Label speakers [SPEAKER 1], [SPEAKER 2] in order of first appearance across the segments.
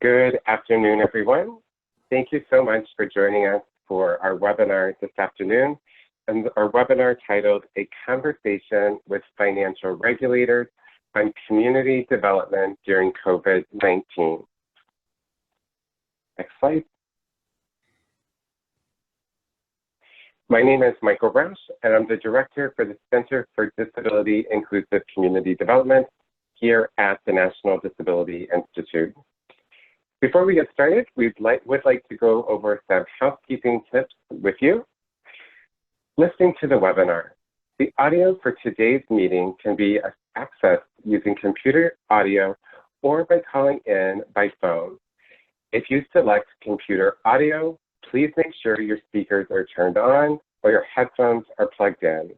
[SPEAKER 1] Good afternoon, everyone. Thank you so much for joining us for our webinar this afternoon, and our webinar titled A Conversation with Financial Regulators on Community Development During COVID-19. Next slide. My name is Michael Roush, and I'm the Director for the Center for Disability Inclusive Community Development here at the National Disability Institute. Before we get started, we would like to go over some housekeeping tips with you. Listening to the webinar. The audio for today's meeting can be accessed using computer audio or by calling in by phone. If you select computer audio, please make sure your speakers are turned on or your headphones are plugged in.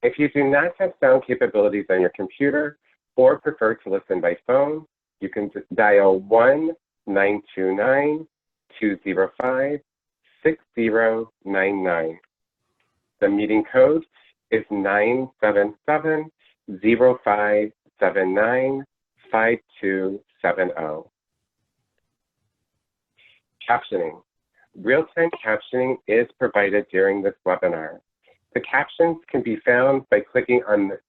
[SPEAKER 1] If you do not have sound capabilities on your computer or prefer to listen by phone, you can just dial 1-929-205-6099. The meeting code is 977-0579-5270. Captioning. Real-time captioning is provided during this webinar. The captions can be found by clicking on the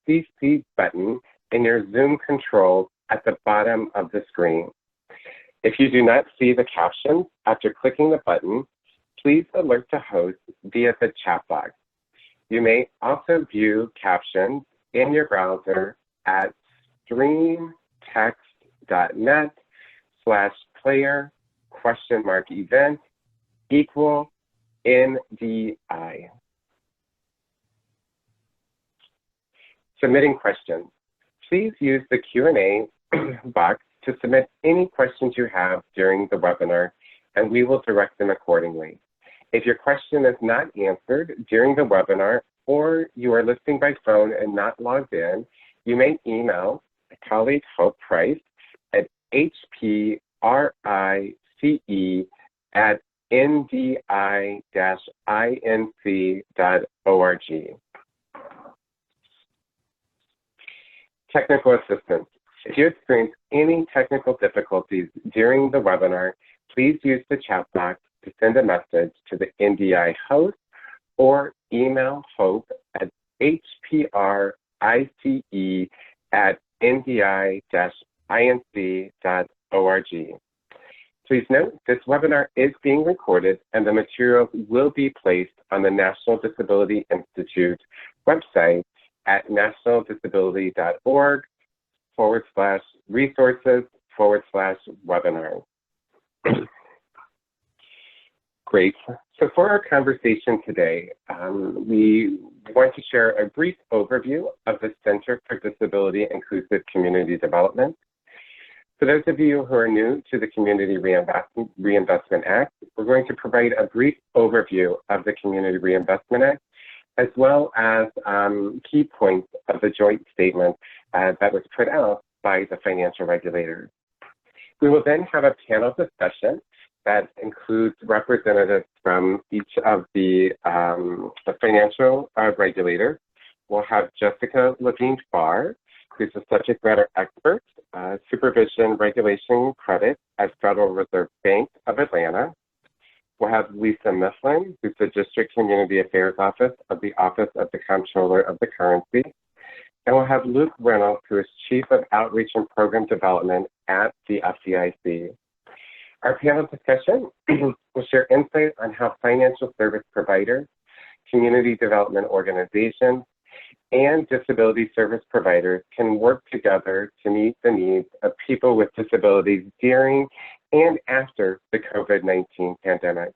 [SPEAKER 1] CC button in your Zoom controls at the bottom of the screen. If you do not see the captions after clicking the button, please alert the host via the chat box. You may also view captions in your browser at streamtext.net/event=NDI. Submitting questions. Please use the Q&A box to submit any questions you have during the webinar, and we will direct them accordingly. If your question is not answered during the webinar, or you are listening by phone and not logged in, you may email my colleague Hope Price at hprice@ndi-inc.org. Technical assistance. If you experience any technical difficulties during the webinar, please use the chat box to send a message to the NDI host or email Hope at hprice@ndi-inc.org. Please note, this webinar is being recorded and the materials will be placed on the National Disability Institute website at nationaldisability.org/resources/webinars. Great. So for our conversation today, we want to share a brief overview of the Center for Disability Inclusive Community Development. For those of you who are new to the Community Reinvestment Act, we're going to provide a brief overview of the Community Reinvestment Act, as well as key points of the joint statement that was put out by the financial regulators. We will then have a panel discussion that includes representatives from each of the financial regulators. We'll have Jessica Levine-Farr, who's a subject matter expert, supervision, regulation, credit at Federal Reserve Bank of Atlanta. We'll have Lisa Mifflin, who's the District Community Affairs Office of the Office of the Comptroller of the Currency. And we'll have Luke Reynolds, who is Chief of Outreach and Program Development at the FDIC. Our panel discussion will share insight on how financial service providers, community development organizations, and disability service providers can work together to meet the needs of people with disabilities during and after the COVID-19 pandemic.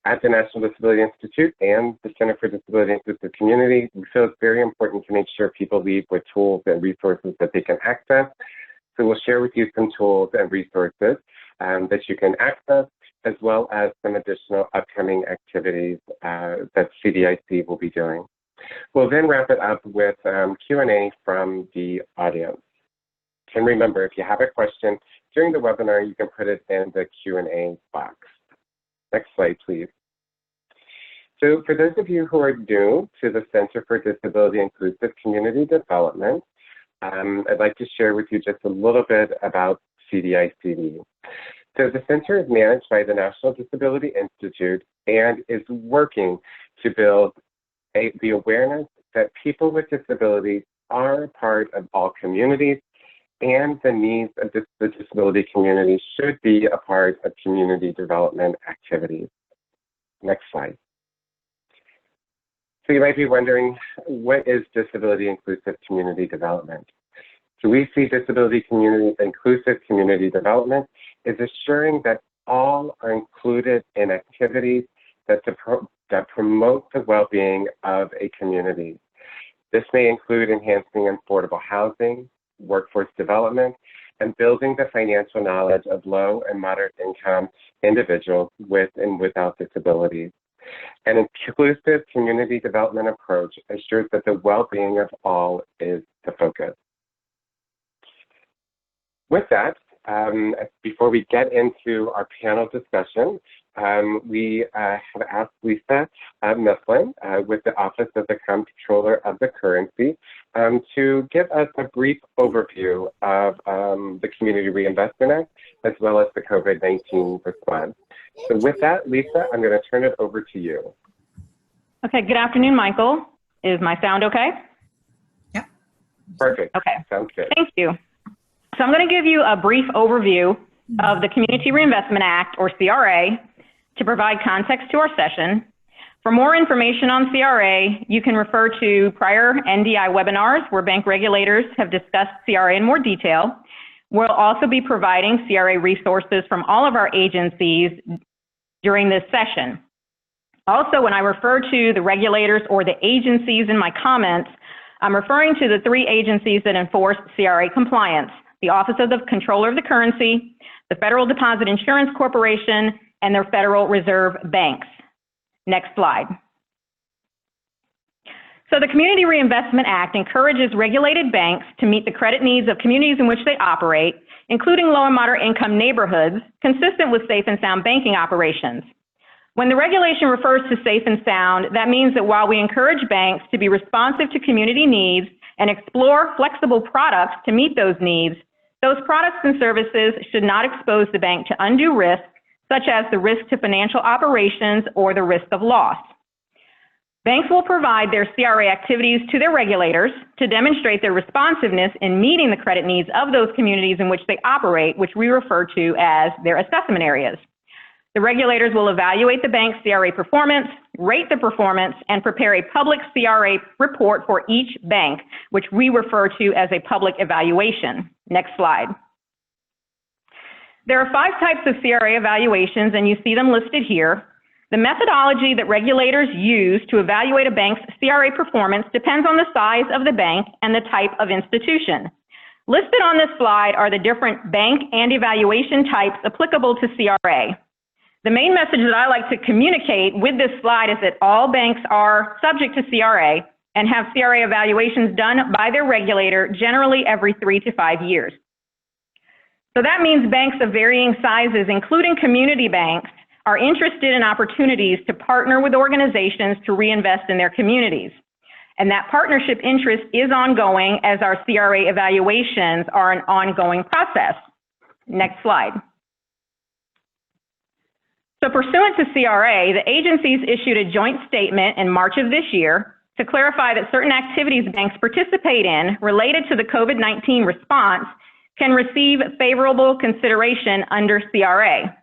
[SPEAKER 1] At the National Disability Institute and the Center for Disability Inclusive Community, we feel it's very important to make sure people leave with tools and resources that they can access. So we'll share with you some tools and resources that you can access, as well as some additional upcoming activities that CDICD will be doing. We'll then wrap it up with Q&A from the audience. And remember, if you have a question during the webinar, you can put it in the Q&A box. Next slide, please. So for those of you who are new to the Center for Disability Inclusive Community Development, I'd like to share with you just a little bit about CDICD. So the center is managed by the National Disability Institute and is working to build the awareness that people with disabilities are a part of all communities, and the needs of the disability community should be a part of community development activities. Next slide. So you might be wondering, what is disability inclusive community development? So we see disability inclusive community development is assuring that all are included in activities that promote the well-being of a community. This may include enhancing affordable housing, workforce development, and building the financial knowledge of low and moderate income individuals with and without disabilities. An inclusive community development approach assures that the well-being of all is the focus. With that, before we get into our panel discussion, we have asked Lisa Mifflin with the Office of the Comptroller of the Currency to give us a brief overview of the Community Reinvestment Act as well as the COVID-19 response. So with that, Lisa, I'm going to turn it over to you.
[SPEAKER 2] Okay, good afternoon, Michael. Is my sound okay?
[SPEAKER 3] Yeah.
[SPEAKER 1] Perfect.
[SPEAKER 2] Okay.
[SPEAKER 1] Sounds good.
[SPEAKER 2] Thank you. So I'm going to give you a brief overview of the Community Reinvestment Act, or CRA, to provide context to our session. For more information on CRA, you can refer to prior NDI webinars where bank regulators have discussed CRA in more detail. We'll also be providing CRA resources from all of our agencies during this session. Also, when I refer to the regulators or the agencies in my comments, I'm referring to the three agencies that enforce CRA compliance: the Office of the Comptroller of the Currency, the Federal Deposit Insurance Corporation, and their Federal Reserve banks. Next slide. So the Community Reinvestment Act encourages regulated banks to meet the credit needs of communities in which they operate, including low and moderate income neighborhoods, consistent with safe and sound banking operations. When the regulation refers to safe and sound, that means that while we encourage banks to be responsive to community needs and explore flexible products to meet those needs, those products and services should not expose the bank to undue risk, such as the risk to financial operations or the risk of loss. Banks will provide their CRA activities to their regulators to demonstrate their responsiveness in meeting the credit needs of those communities in which they operate, which we refer to as their assessment areas. The regulators will evaluate the bank's CRA performance, rate the performance, and prepare a public CRA report for each bank, which we refer to as a public evaluation. Next slide. There are 5 types of CRA evaluations, and you see them listed here. The methodology that regulators use to evaluate a bank's CRA performance depends on the size of the bank and the type of institution. Listed on this slide are the different bank and evaluation types applicable to CRA. The main message that I like to communicate with this slide is that all banks are subject to CRA and have CRA evaluations done by their regulator generally every 3 to 5 years. So that means banks of varying sizes, including community banks, are interested in opportunities to partner with organizations to reinvest in their communities. And that partnership interest is ongoing, as our CRA evaluations are an ongoing process. Next slide. So pursuant to CRA, the agencies issued a joint statement in March of this year to clarify that certain activities banks participate in related to the COVID-19 response can receive favorable consideration under CRA.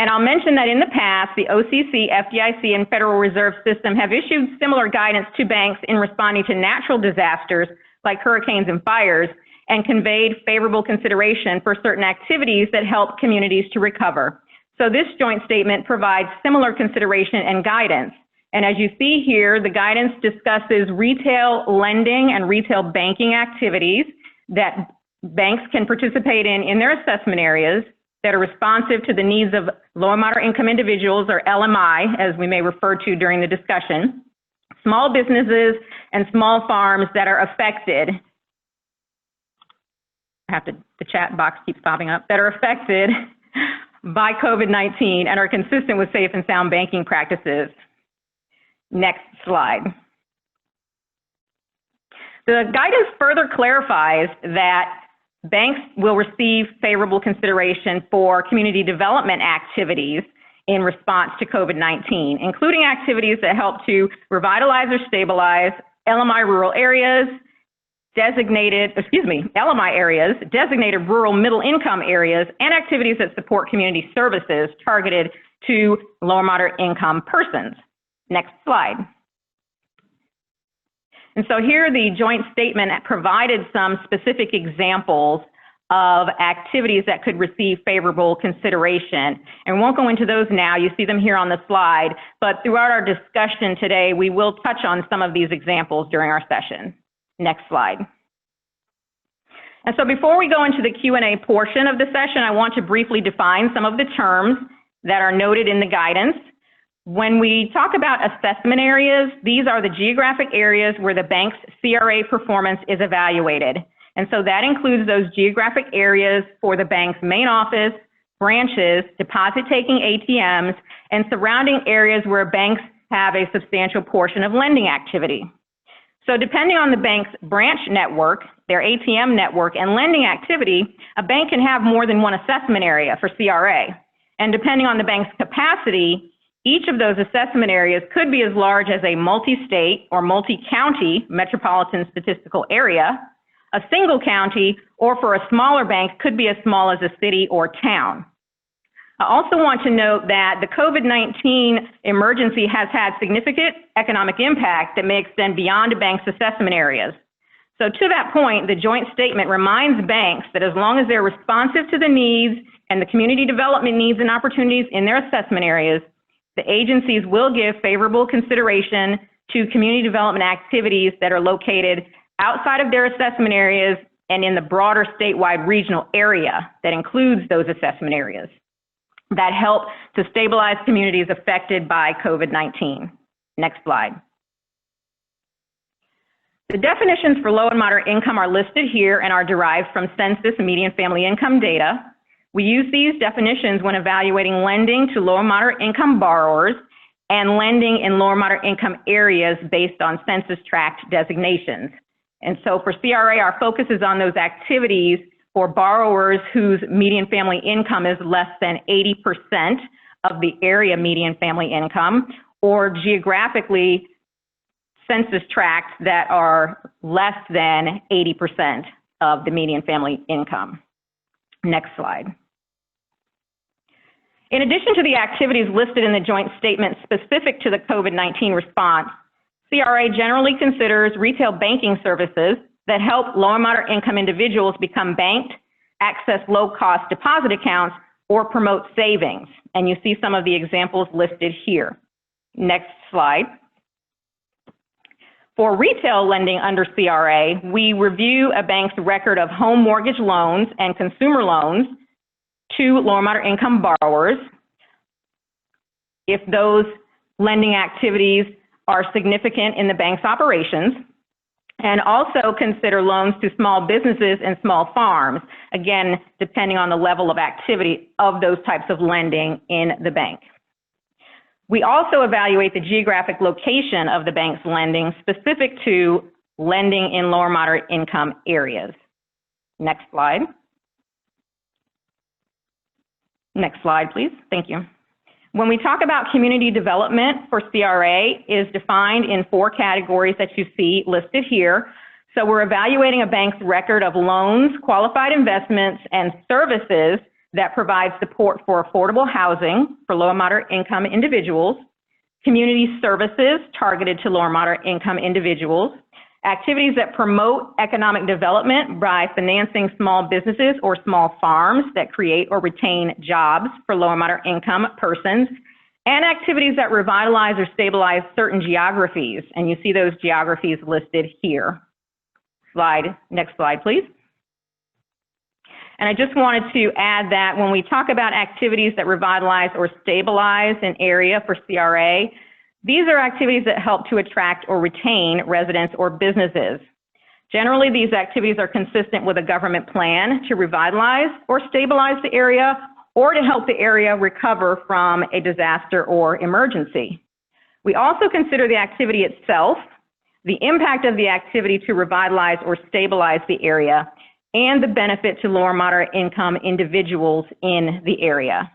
[SPEAKER 2] And I'll mention that in the past, the OCC, FDIC, and Federal Reserve System have issued similar guidance to banks in responding to natural disasters like hurricanes and fires, and conveyed favorable consideration for certain activities that help communities to recover. So this joint statement provides similar consideration and guidance. And as you see here, the guidance discusses retail lending and retail banking activities that banks can participate in their assessment areas that are responsive to the needs of low and moderate income individuals, or LMI, as we may refer to during the discussion, small businesses and small farms that are affected. The chat box keeps popping up, that are affected by COVID-19 and are consistent with safe and sound banking practices. Next slide. The guidance further clarifies that banks will receive favorable consideration for community development activities in response to COVID-19, including activities that help to revitalize or stabilize LMI rural areas, LMI areas, designated rural middle income areas, and activities that support community services targeted to low and moderate income persons. Next slide. And so here the joint statement provided some specific examples of activities that could receive favorable consideration. And we won't go into those now, you see them here on the slide, but throughout our discussion today, we will touch on some of these examples during our session. Next slide. And so before we go into the Q&A portion of the session, I want to briefly define some of the terms that are noted in the guidance. When we talk about assessment areas, these are the geographic areas where the bank's CRA performance is evaluated. And so that includes those geographic areas for the bank's main office, branches, deposit-taking ATMs, and surrounding areas where banks have a substantial portion of lending activity. So depending on the bank's branch network, their ATM network, and lending activity, a bank can have more than one assessment area for CRA. And depending on the bank's capacity, each of those assessment areas could be as large as a multi-state or multi-county metropolitan statistical area, a single county, or for a smaller bank, could be as small as a city or town. I also want to note that the COVID-19 emergency has had significant economic impact that may extend beyond a bank's assessment areas. So to that point, the joint statement reminds banks that as long as they're responsive to the needs and the community development needs and opportunities in their assessment areas, the agencies will give favorable consideration to community development activities that are located outside of their assessment areas and in the broader statewide regional area that includes those assessment areas that help to stabilize communities affected by COVID-19. Next slide. The definitions for low and moderate income are listed here and are derived from census median family income data. We use these definitions when evaluating lending to low and moderate income borrowers and lending in low and moderate income areas based on census tract designations. And so for CRA, our focus is on those activities for borrowers whose median family income is less than 80% of the area median family income, or geographically census tracts that are less than 80% of the median family income. Next slide. In addition to the activities listed in the joint statement specific to the COVID-19 response, CRA generally considers retail banking services that help low and moderate income individuals become banked, access low-cost deposit accounts, or promote savings. And you see some of the examples listed here. Next slide. For retail lending under CRA, we review a bank's record of home mortgage loans and consumer loans to low and moderate income borrowers. If those lending activities are significant in the bank's operations, and also consider loans to small businesses and small farms, again, depending on the level of activity of those types of lending in the bank. We also evaluate the geographic location of the bank's lending specific to lending in low or moderate income areas. Next slide. Next slide, please. Thank you. When we talk about community development for CRA, is defined in 4 categories that you see listed here. So we're evaluating a bank's record of loans, qualified investments, and services that provide support for affordable housing for low and moderate income individuals, community services targeted to low and moderate income individuals, activities that promote economic development by financing small businesses or small farms that create or retain jobs for low and moderate income persons, and activities that revitalize or stabilize certain geographies. And you see those geographies listed here. Next slide, please. And I just wanted to add that when we talk about activities that revitalize or stabilize an area for CRA, these are activities that help to attract or retain residents or businesses. Generally, these activities are consistent with a government plan to revitalize or stabilize the area or to help the area recover from a disaster or emergency. We also consider the activity itself, the impact of the activity to revitalize or stabilize the area, and the benefit to lower moderate income individuals in the area.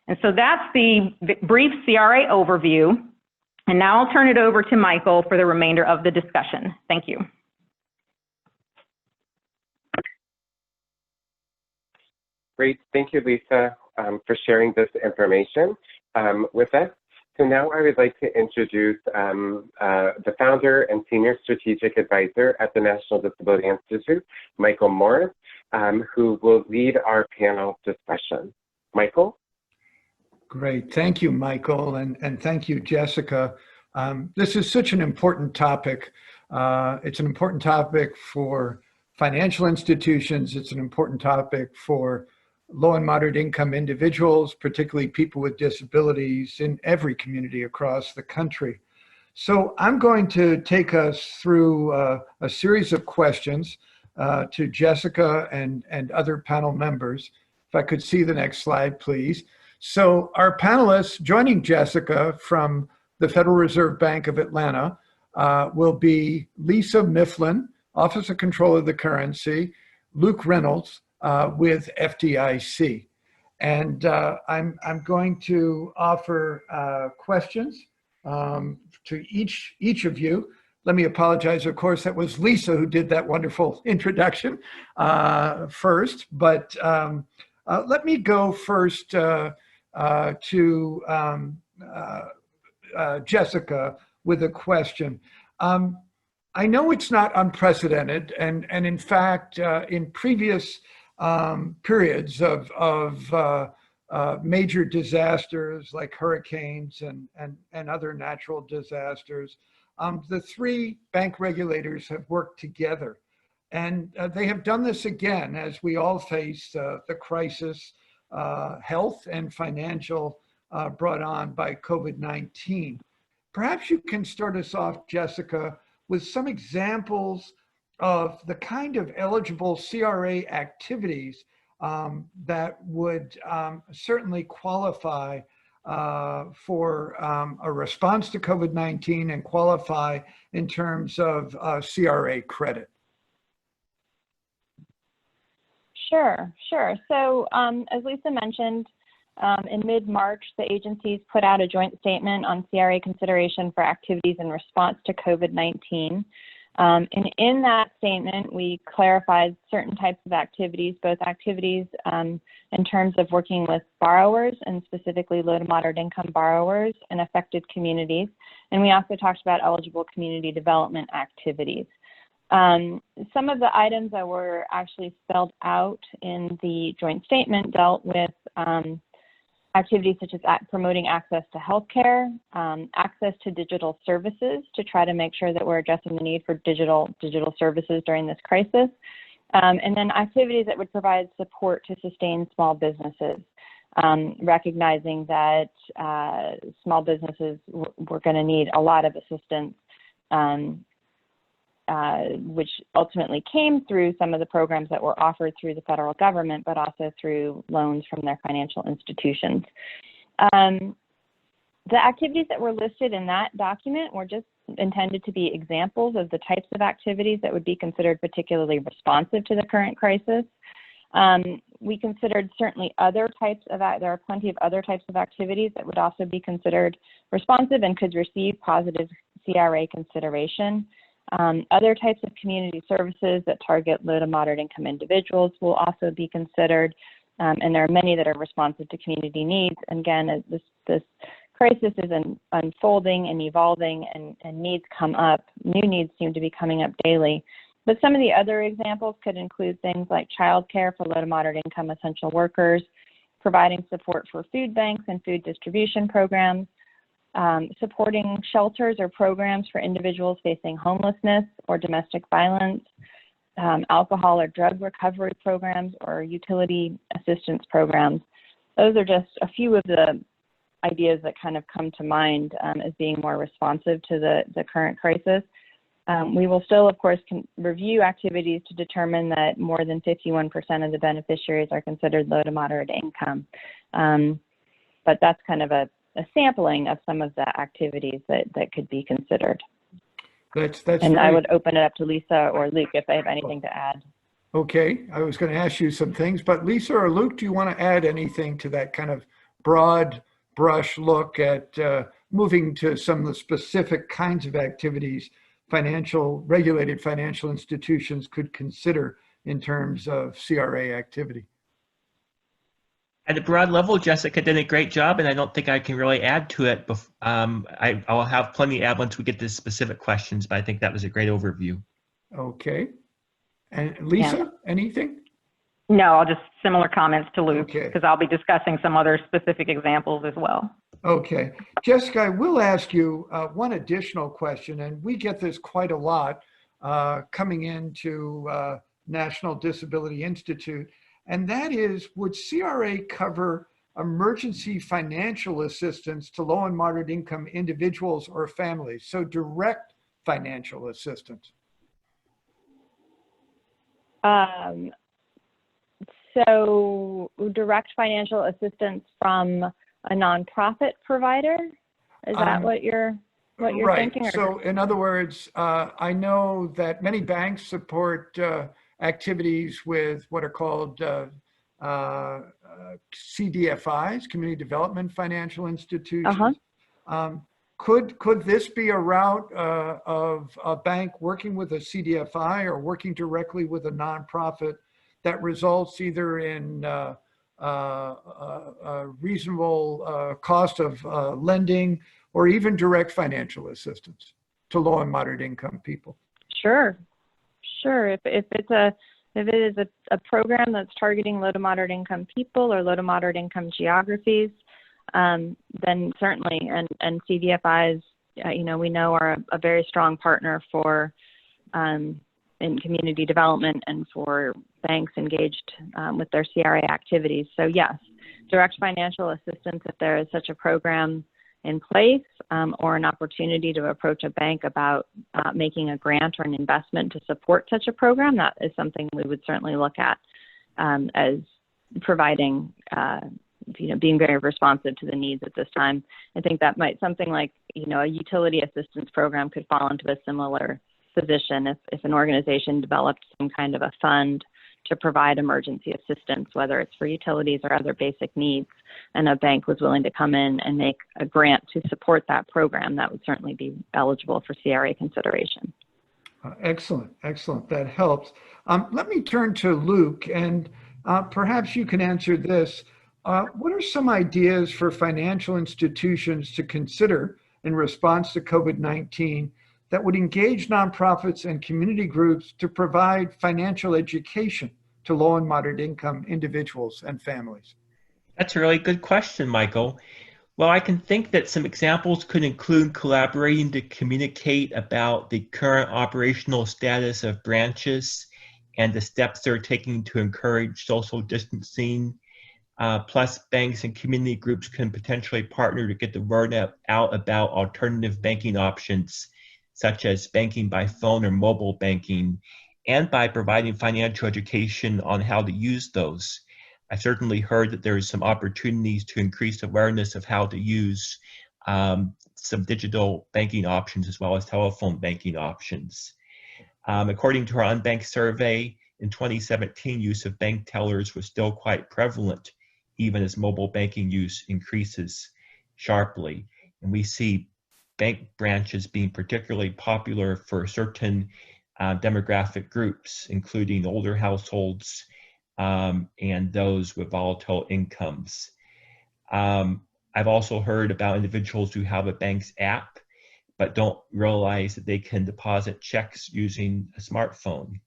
[SPEAKER 2] And so that's the brief CRA overview. And now I'll turn it over to Michael for the remainder of the discussion. Thank you.
[SPEAKER 1] Great, thank you, Lisa, for sharing this information with us. So now I would like to introduce the founder and senior strategic advisor at the National Disability Institute, Michael Morris, who will lead our panel discussion. Michael?
[SPEAKER 3] Great, thank you, Michael, and thank you, Jessica. This is such an important topic. It's an important topic for financial institutions. It's an important topic for low and moderate income individuals, particularly people with disabilities in every community across the country. So I'm going to take us through a series of questions to Jessica and other panel members. If I could see the next slide, please. So our panelists joining Jessica from the Federal Reserve Bank of Atlanta will be Lisa Mifflin, Office of Control of the Currency, Luke Reynolds, with FDIC. And I'm going to offer questions to each of you. Let me apologize, of course, that was Lisa who did that wonderful introduction first, but let me go first to Jessica with a question. I know it's not unprecedented, and in fact, in previous periods of major disasters like hurricanes and other natural disasters, the three bank regulators have worked together. And they have done this again as we all face the crisis, health and financial, brought on by COVID-19. Perhaps you can start us off, Jessica, with some examples of the kind of eligible CRA activities that would certainly qualify for a response to COVID-19 and qualify in terms of CRA credit.
[SPEAKER 4] Sure. So as Lisa mentioned, in mid-March, the agencies put out a joint statement on CRA consideration for activities in response to COVID-19. And in that statement, we clarified certain types of activities, both activities in terms of working with borrowers and specifically low to moderate income borrowers in affected communities. And we also talked about eligible community development activities. Some of the items that were actually spelled out in the joint statement dealt with activities such as promoting access to healthcare, access to digital services to try to make sure that we're addressing the need for digital services during this crisis, and then activities that would provide support to sustain small businesses, recognizing that small businesses were going to need a lot of assistance, which ultimately came through some of the programs that were offered through the federal government, but also through loans from their financial institutions. The activities that were listed in that document were just intended to be examples of the types of activities that would be considered particularly responsive to the current crisis. We considered certainly other types of, there are plenty of other types of activities that would also be considered responsive and could receive positive CRA consideration. Other types of community services that target low to moderate income individuals will also be considered, and there are many that are responsive to community needs. And again, as this crisis is unfolding and evolving, and needs come up, new needs seem to be coming up daily. But some of the other examples could include things like childcare for low to moderate income essential workers, providing support for food banks and food distribution programs, supporting shelters or programs for individuals facing homelessness or domestic violence, alcohol or drug recovery programs, or utility assistance programs. Those are just a few of the ideas that kind of come to mind as being more responsive to the current crisis. We will still, of course, review activities to determine that more than 51% of the beneficiaries are considered low to moderate income. But that's kind of a sampling of some of the activities that could be considered.
[SPEAKER 3] That's
[SPEAKER 4] and I would open it up to Lisa or Luke if they have anything to add.
[SPEAKER 3] Okay, I was going to ask you some things, but Lisa or Luke, do you want to add anything to that kind of broad brush look at moving to some of the specific kinds of activities regulated financial institutions could consider in terms of CRA activity?
[SPEAKER 5] At a broad level, Jessica did a great job, and I don't think I can really add to it. I'll have plenty to add once we get to specific questions, but I think that was a great overview.
[SPEAKER 3] Okay. And Lisa,
[SPEAKER 2] Yeah.
[SPEAKER 3] Anything?
[SPEAKER 2] No, I'll just similar comments to Luke,
[SPEAKER 3] Okay.
[SPEAKER 2] because I'll be discussing some other specific examples as well.
[SPEAKER 3] Okay. Jessica, I will ask you one additional question, and we get this quite a lot coming into National Disability Institute, and that is, would CRA cover emergency financial assistance to low and moderate income individuals or families? So direct financial assistance.
[SPEAKER 4] So direct financial assistance from a nonprofit provider? Is that what you're
[SPEAKER 3] right.
[SPEAKER 4] thinking? Or?
[SPEAKER 3] So in other words, I know that many banks support activities with what are called CDFIs, Community Development Financial Institutions. Could this be a route of a bank working with a CDFI or working directly with a nonprofit that results either in a reasonable cost of lending or even direct financial assistance to low and moderate income people?
[SPEAKER 4] Sure. If it is a program that's targeting low to moderate income people or low to moderate income geographies, then certainly, and CDFIs, we know are a very strong partner for in community development and for banks engaged with their CRA activities. So yes, direct financial assistance if there is such a program in place, or an opportunity to approach a bank about making a grant or an investment to support such a program, that is something we would certainly look at as providing, being very responsive to the needs at this time. I think that something like, a utility assistance program could fall into a similar position if an organization developed some kind of a fund to provide emergency assistance, whether it's for utilities or other basic needs, and a bank was willing to come in and make a grant to support that program, that would certainly be eligible for CRA consideration.
[SPEAKER 3] Excellent. That helps. Let me turn to Luke, and perhaps you can answer this. What are some ideas for financial institutions to consider in response to COVID-19 that would engage nonprofits and community groups to provide financial education to low and moderate income individuals and families?
[SPEAKER 5] That's a really good question, Michael. Well, I can think that some examples could include collaborating to communicate about the current operational status of branches and the steps they're taking to encourage social distancing. Plus, banks and community groups can potentially partner to get the word out about alternative banking options, such as banking by phone or mobile banking, and by providing financial education on how to use those. I certainly heard that there are some opportunities to increase awareness of how to use some digital banking options as well as telephone banking options. According to our unbanked survey, in 2017, use of bank tellers was still quite prevalent, even as mobile banking use increases sharply. And we see bank branches being particularly popular for certain demographic groups, including older households and those with volatile incomes. I've also heard about individuals who have a bank's app, but don't realize that they can deposit checks using a smartphone.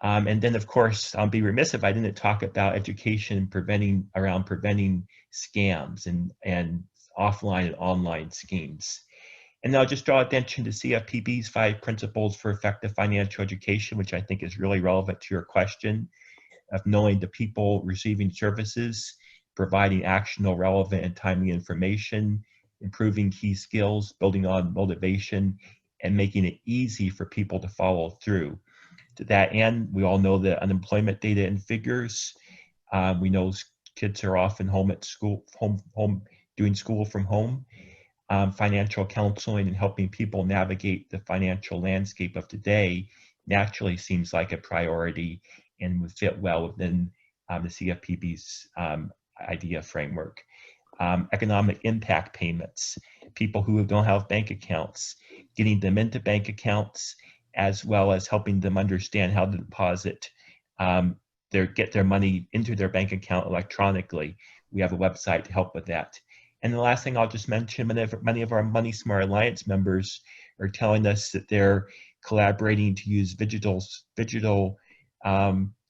[SPEAKER 5] And then, of course, I'll be remiss if I didn't talk about education around preventing scams and offline and online schemes. And I'll just draw attention to CFPB's 5 principles for effective financial education, which I think is really relevant to your question of knowing the people receiving services, providing actionable, relevant, and timely information, improving key skills, building on motivation, and making it easy for people to follow through. To that end, we all know the unemployment data and figures. We know kids are often home at school, home doing school from home. Financial counseling and helping people navigate the financial landscape of today naturally seems like a priority. and would fit well within the CFPB's IDEA framework. Economic impact payments, people who don't have bank accounts, getting them into bank accounts, as well as helping them understand how to deposit get their money into their bank account electronically. We have a website to help with that. And the last thing I'll just mention, many of our Money Smart Alliance members are telling us that they're collaborating to use digital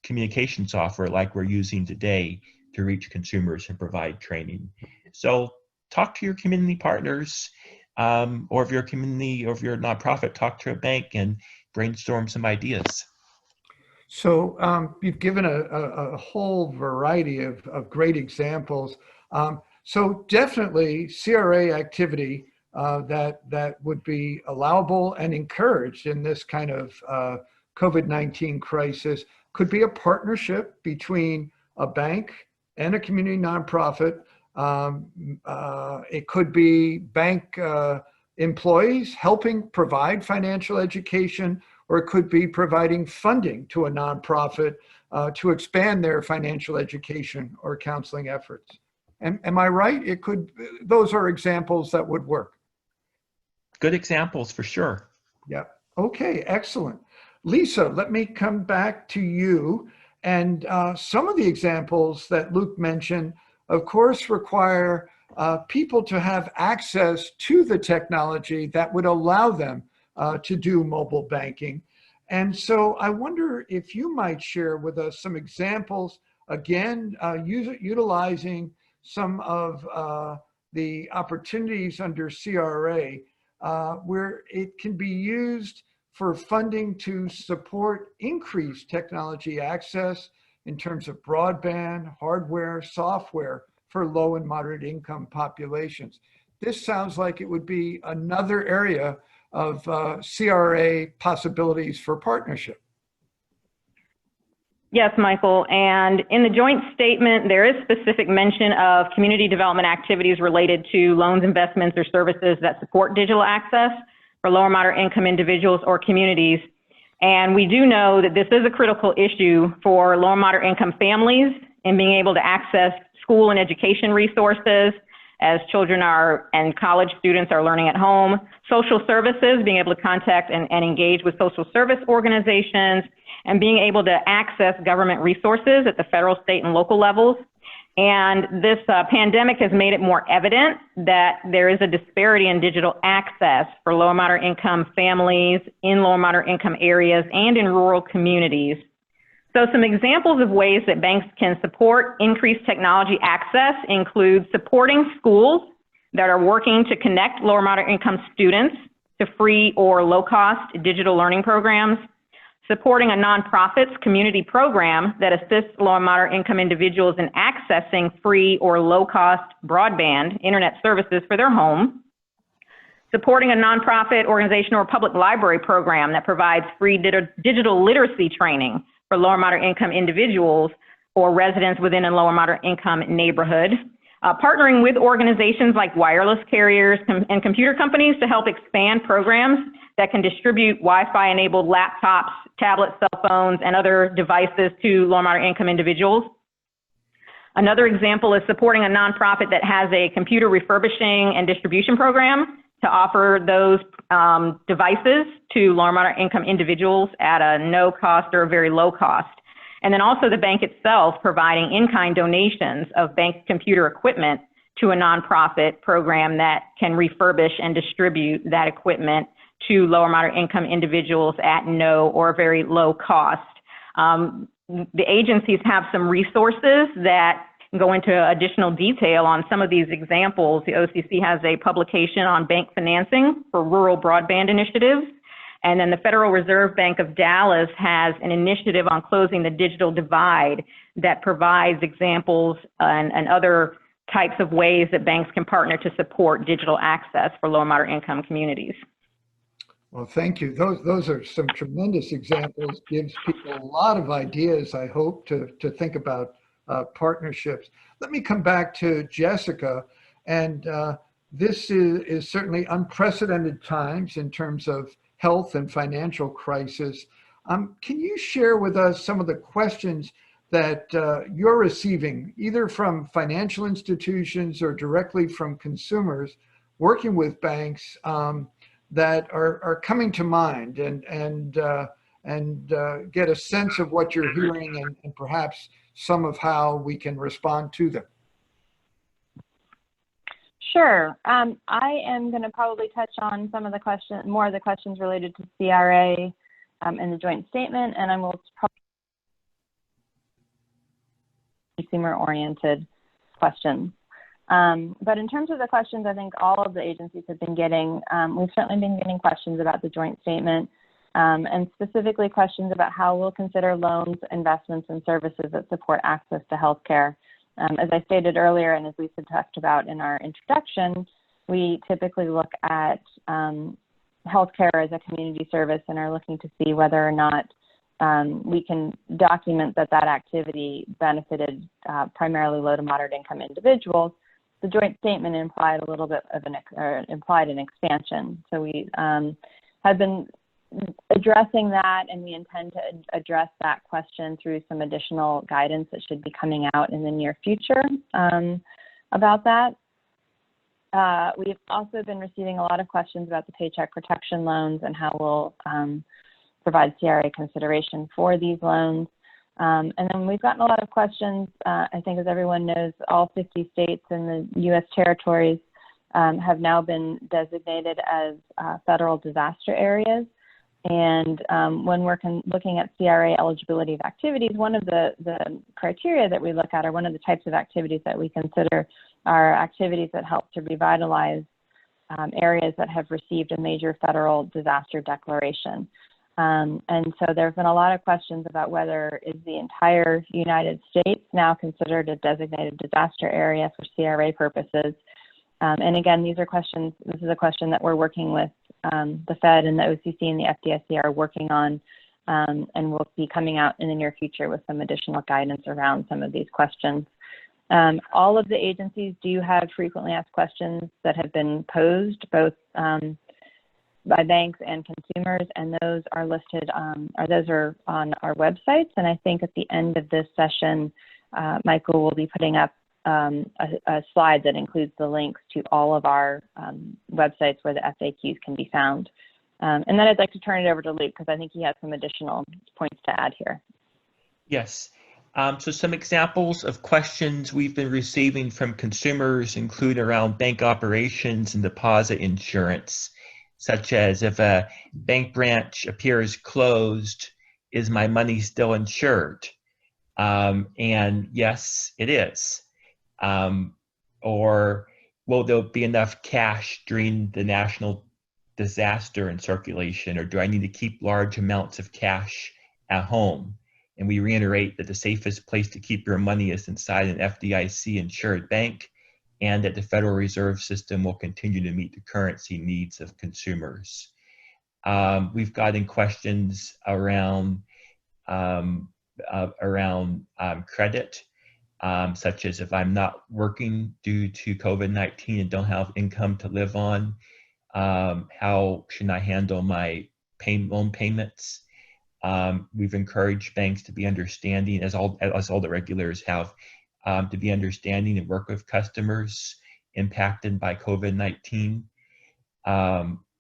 [SPEAKER 5] communication software like we're using today to reach consumers and provide training. So talk to your community partners, or if you're a community or if you're a nonprofit, talk to a bank and brainstorm some ideas.
[SPEAKER 3] So you've given a whole variety of great examples. So definitely CRA activity that would be allowable and encouraged in this kind of COVID-19 crisis could be a partnership between a bank and a community nonprofit. It could be bank employees helping provide financial education, or it could be providing funding to a nonprofit to expand their financial education or counseling efforts. Am I right? It could. Those are examples that would work.
[SPEAKER 5] Good examples for sure.
[SPEAKER 3] Yeah. Okay. Excellent. Lisa, let me come back to you. And some of the examples that Luke mentioned, of course, require people to have access to the technology that would allow them to do mobile banking. And so I wonder if you might share with us some examples, again, utilizing some of the opportunities under CRA, where it can be used for funding to support increased technology access in terms of broadband, hardware, software for low and moderate income populations. This sounds like it would be another area of CRA possibilities for partnership.
[SPEAKER 2] Yes, Michael. And in the joint statement, there is specific mention of community development activities related to loans, investments, or services that support digital access for lower moderate income individuals or communities. And we do know that this is a critical issue for lower moderate income families in being able to access school and education resources as children and college students are learning at home, social services, being able to contact and engage with social service organizations, and being able to access government resources at the federal, state, and local levels. And this pandemic has made it more evident that there is a disparity in digital access for lower moderate income families in lower moderate income areas and in rural communities. So some examples of ways that banks can support increased technology access include supporting schools that are working to connect lower moderate income students to free or low cost digital learning programs, supporting a nonprofit's community program that assists low and moderate income individuals in accessing free or low-cost broadband internet services for their home, supporting a nonprofit organization or public library program that provides free digital literacy training for lower moderate income individuals or residents within a lower moderate income neighborhood, partnering with organizations like wireless carriers and computer companies to help expand programs that can distribute Wi-Fi enabled laptops, tablets, cell phones, and other devices to low and moderate income individuals. Another example is supporting a nonprofit that has a computer refurbishing and distribution program to offer those devices to low and moderate income individuals at a no cost or a very low cost. And then also the bank itself providing in-kind donations of bank computer equipment to a nonprofit program that can refurbish and distribute that equipment to lower moderate income individuals at no or very low cost. The agencies have some resources that go into additional detail on some of these examples. The OCC has a publication on bank financing for rural broadband initiatives. And then the Federal Reserve Bank of Dallas has an initiative on closing the digital divide that provides examples and other types of ways that banks can partner to support digital access for low and moderate income communities.
[SPEAKER 3] Well, thank you. Those are some tremendous examples. Gives people a lot of ideas, I hope, to think about partnerships. Let me come back to Jessica. And this is certainly unprecedented times in terms of health and financial crisis. Can you share with us some of the questions that you're receiving, either from financial institutions or directly from consumers working with banks, that are coming to mind, and get a sense of what you're hearing, and perhaps some of how we can respond to them?
[SPEAKER 4] Sure. I am going to probably touch on some of the more of the questions related to CRA and the joint statement, and I will probably consumer-oriented questions. But in terms of the questions, I think all of the agencies have been getting, we've certainly been getting questions about the joint statement, and specifically questions about how we'll consider loans, investments, and services that support access to healthcare. As I stated earlier, and as Lisa talked about in our introduction, we typically look at healthcare as a community service and are looking to see whether or not we can document that activity benefited primarily low to moderate income individuals. The joint statement implied a little bit of implied an expansion. So we have been addressing that, and we intend to address that question through some additional guidance that should be coming out in the near future about that. We've also been receiving a lot of questions about the Paycheck Protection loans and how we'll provide CRA consideration for these loans. And then we've gotten a lot of questions. I think, as everyone knows, all 50 states and the U.S. territories have now been designated as federal disaster areas. And when we're looking at CRA eligibility of activities, one of the criteria that we look at, or one of the types of activities that we consider, are activities that help to revitalize areas that have received a major federal disaster declaration. And so there have been a lot of questions about whether is the entire United States now considered a designated disaster area for CRA purposes. And again, these are questions, this is a question that we're working with the Fed and the OCC and the FDIC are working on, and we'll be coming out in the near future with some additional guidance around some of these questions. All of the agencies do have frequently asked questions that have been posed both by banks and consumers, and those are listed, or those are on our websites. And I think at the end of this session, Michael will be putting up a slide that includes the links to all of our websites where the FAQs can be found. And then I'd like to turn it over to Luke, because I think he has some additional points to add here.
[SPEAKER 5] Yes. So some examples of questions we've been receiving from consumers include around bank operations and deposit insurance, such as if a bank branch appears closed, is my money still insured? And yes, it is. Or will there be enough cash during the national disaster in circulation, or do I need to keep large amounts of cash at home? And we reiterate that the safest place to keep your money is inside an FDIC insured bank, and that the Federal Reserve System will continue to meet the currency needs of consumers. We've gotten questions around credit, such as if I'm not working due to COVID-19 and don't have income to live on, how should I handle my loan payments? We've encouraged banks to be understanding, as all the regulators have, to be understanding and work with customers impacted by COVID-19.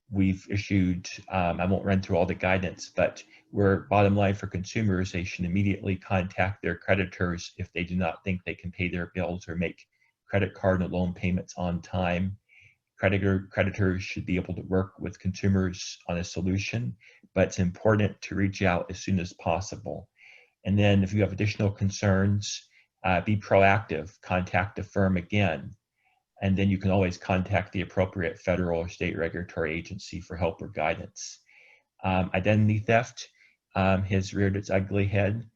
[SPEAKER 5] We've issued, I won't run through all the guidance, but bottom line for consumers, they should immediately contact their creditors if they do not think they can pay their bills or make credit card and loan payments on time. Creditors should be able to work with consumers on a solution, but it's important to reach out as soon as possible. And then if you have additional concerns, be proactive, contact the firm again. And then you can always contact the appropriate federal or state regulatory agency for help or guidance. Identity theft has reared its ugly head.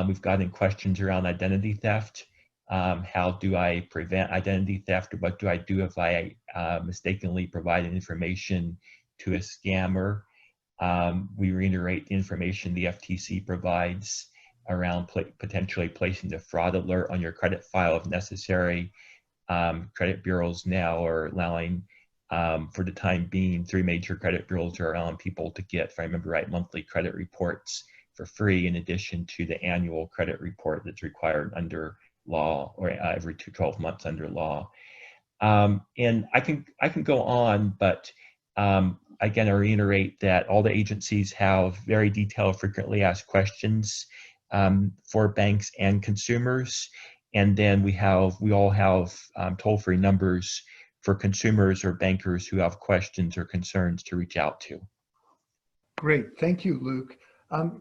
[SPEAKER 5] We've gotten questions around identity theft. How do I prevent identity theft, or what do I do if I mistakenly provide information to a scammer? We reiterate the information the FTC provides around potentially placing the fraud alert on your credit file if necessary. Credit bureaus now are allowing For the time being, 3 major credit bureaus are allowing people to get, if I remember right, monthly credit reports for free, in addition to the annual credit report that's required under law, or every 12 months under law. And I can go on, but again, I reiterate that all the agencies have very detailed, frequently asked questions for banks and consumers. And then we all have toll-free numbers for consumers or bankers who have questions or concerns to reach out to.
[SPEAKER 3] Great, thank you, Luke.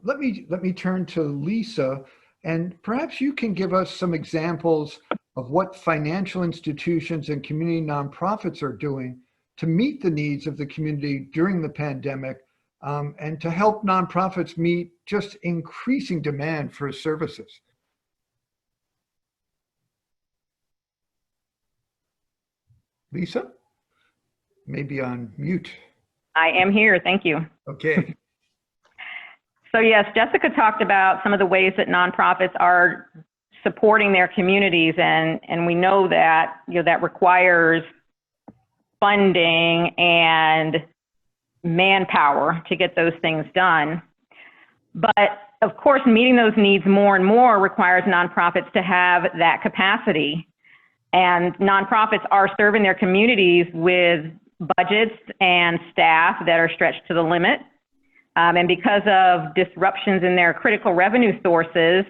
[SPEAKER 3] Let me turn to Lisa, and perhaps you can give us some examples of what financial institutions and community nonprofits are doing to meet the needs of the community during the pandemic, and to help nonprofits meet just increasing demand for services. Lisa, maybe on mute.
[SPEAKER 2] I am here, thank you.
[SPEAKER 3] Okay.
[SPEAKER 2] So yes, Jessica talked about some of the ways that nonprofits are supporting their communities, and we know that that requires funding and manpower to get those things done. But of course, meeting those needs more and more requires nonprofits to have that capacity. And nonprofits are serving their communities with budgets and staff that are stretched to the limit. And because of disruptions in their critical revenue sources,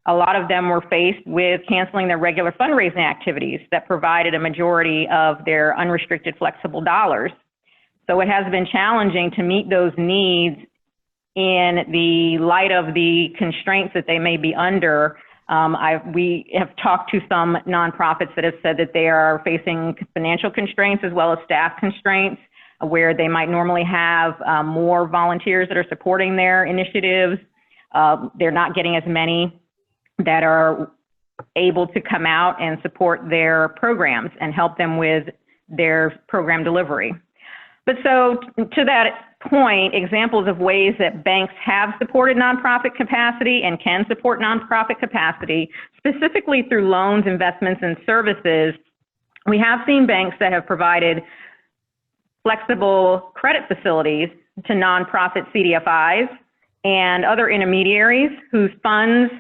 [SPEAKER 2] a lot of them were faced with canceling their regular fundraising activities that provided a majority of their unrestricted flexible dollars. So it has been challenging to meet those needs in the light of the constraints that they may be under. We have talked to some nonprofits that have said that they are facing financial constraints as well as staff constraints, where they might normally have more volunteers that are supporting their initiatives. They're not getting as many that are able to come out and support their programs and help them with their program delivery. But so to that point, examples of ways that banks have supported nonprofit capacity and can support nonprofit capacity, specifically through loans, investments, and services, we have seen banks that have provided flexible credit facilities to nonprofit CDFIs and other intermediaries whose funds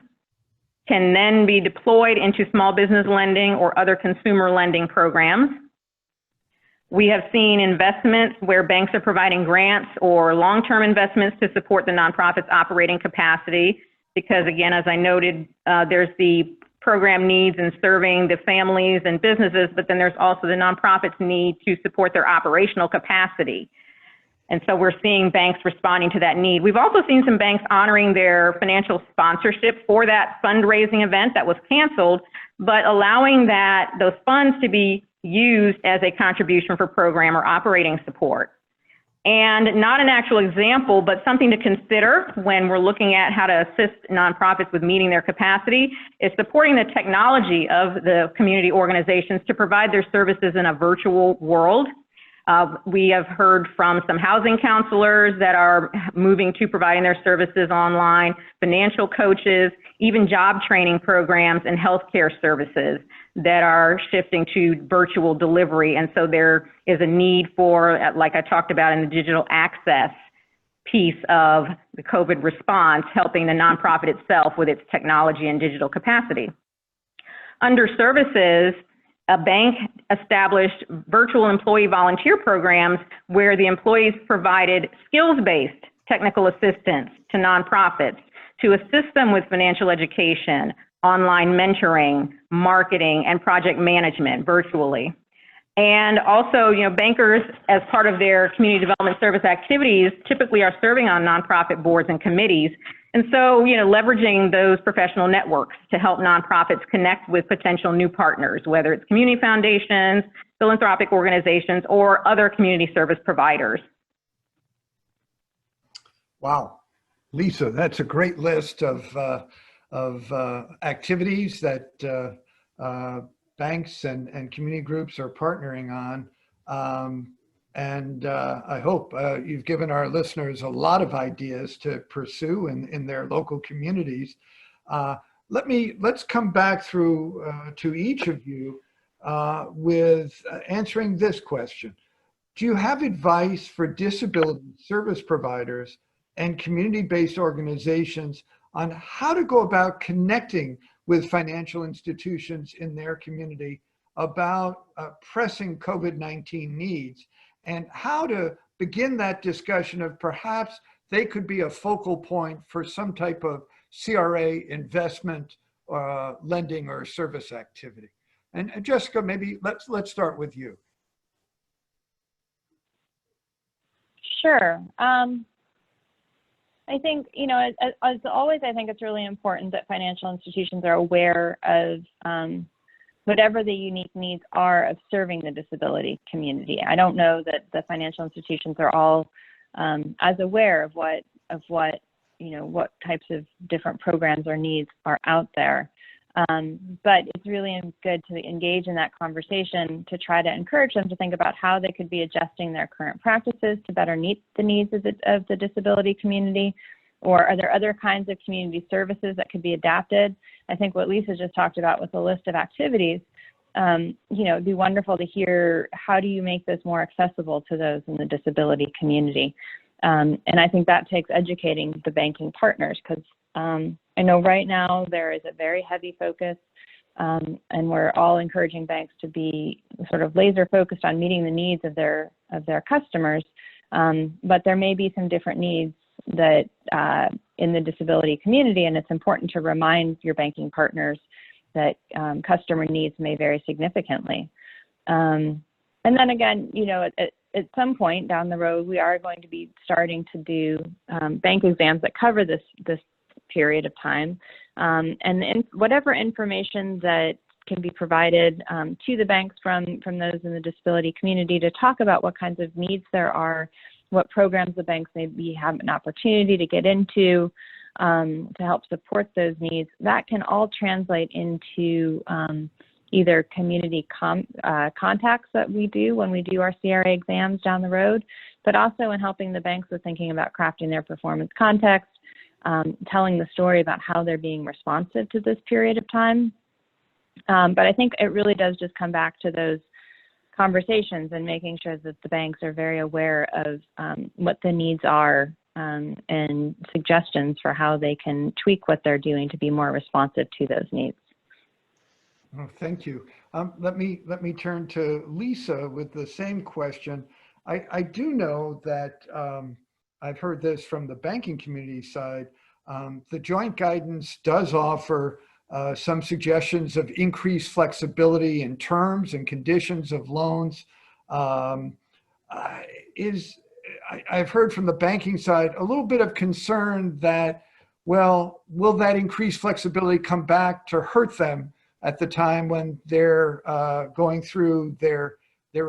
[SPEAKER 2] can then be deployed into small business lending or other consumer lending programs. We have seen investments where banks are providing grants or long-term investments to support the nonprofit's operating capacity, because again, as I noted, there's the program needs in serving the families and businesses, but then there's also the nonprofit's need to support their operational capacity. And so we're seeing banks responding to that need. We've also seen some banks honoring their financial sponsorship for that fundraising event that was canceled, but allowing those funds to be used as a contribution for program or operating support. And not an actual example, but something to consider when we're looking at how to assist nonprofits with meeting their capacity is supporting the technology of the community organizations to provide their services in a virtual world. We have heard from some housing counselors that are moving to providing their services online, financial coaches, even job training programs and healthcare services that are shifting to virtual delivery. And so there is a need for, like I talked about in the digital access piece of the COVID response, helping the nonprofit itself with its technology and digital capacity. Under services, a bank established virtual employee volunteer programs where the employees provided skills-based technical assistance to nonprofits to assist them with financial education, online mentoring, marketing, and project management virtually. And also, bankers, as part of their community development service activities, typically are serving on nonprofit boards and committees. And so, leveraging those professional networks to help nonprofits connect with potential new partners, whether it's community foundations, philanthropic organizations, or other community service providers.
[SPEAKER 3] Wow. Lisa, that's a great list of activities that banks and community groups are partnering on. And I hope you've given our listeners a lot of ideas to pursue in their local communities. Let's come back through to each of you with answering this question. do you have advice for disability service providers and community-based organizations on how to go about connecting with financial institutions in their community about pressing COVID-19 needs, and how to begin that discussion of perhaps they could be a focal point for some type of CRA investment, lending or service activity? And Jessica, maybe let's start with you.
[SPEAKER 4] Sure. I think, you know, as always, I think it's really important that financial institutions are aware of whatever the unique needs are of serving the disability community. I don't know that the financial institutions are all as aware of what types of different programs or needs are out there. But it's really good to engage in that conversation to try to encourage them to think about how they could be adjusting their current practices to better meet the needs of the disability community, or are there other kinds of community services that could be adapted? I think what Lisa just talked about with the list of activities, it'd be wonderful to hear, how do you make this more accessible to those in the disability community? And I think that takes educating the banking partners, because I know right now there is a very heavy focus, and we're all encouraging banks to be sort of laser focused on meeting the needs of their customers. But there may be some different needs that in the disability community, and it's important to remind your banking partners that customer needs may vary significantly. And then again, at some point down the road, we are going to be starting to do bank exams that cover this period of time, and whatever information that can be provided to the banks from those in the disability community to talk about what kinds of needs there are, what programs the banks maybe have an opportunity to get into to help support those needs, that can all translate into either community contacts that we do when we do our CRA exams down the road, but also in helping the banks with thinking about crafting their performance context, telling the story about how they're being responsive to this period of time. But I think it really does just come back to those conversations and making sure that the banks are very aware of what the needs are and suggestions for how they can tweak what they're doing to be more responsive to those needs.
[SPEAKER 3] Oh, thank you. Let me turn to Lisa with the same question. I do know that I've heard this from the banking community side. The joint guidance does offer some suggestions of increased flexibility in terms and conditions of loans. I've heard from the banking side a little bit of concern that, well, will that increased flexibility come back to hurt them at the time when they're going through their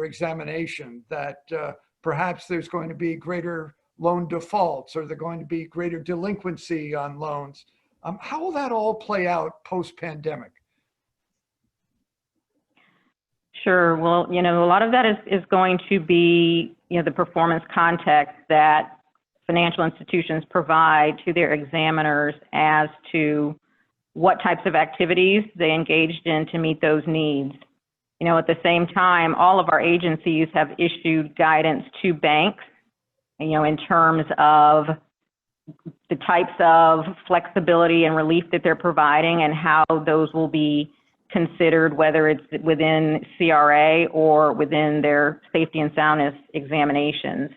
[SPEAKER 3] examination, that perhaps there's going to be greater loan defaults, or there's going to be greater delinquency on loans. How will that all play out post-pandemic?
[SPEAKER 2] Sure. Well, a lot of that is going to be, the performance context that financial institutions provide to their examiners as to what types of activities they engaged in to meet those needs. At the same time, all of our agencies have issued guidance to banks, in terms of the types of flexibility and relief that they're providing and how those will be considered, whether it's within CRA or within their safety and soundness examinations.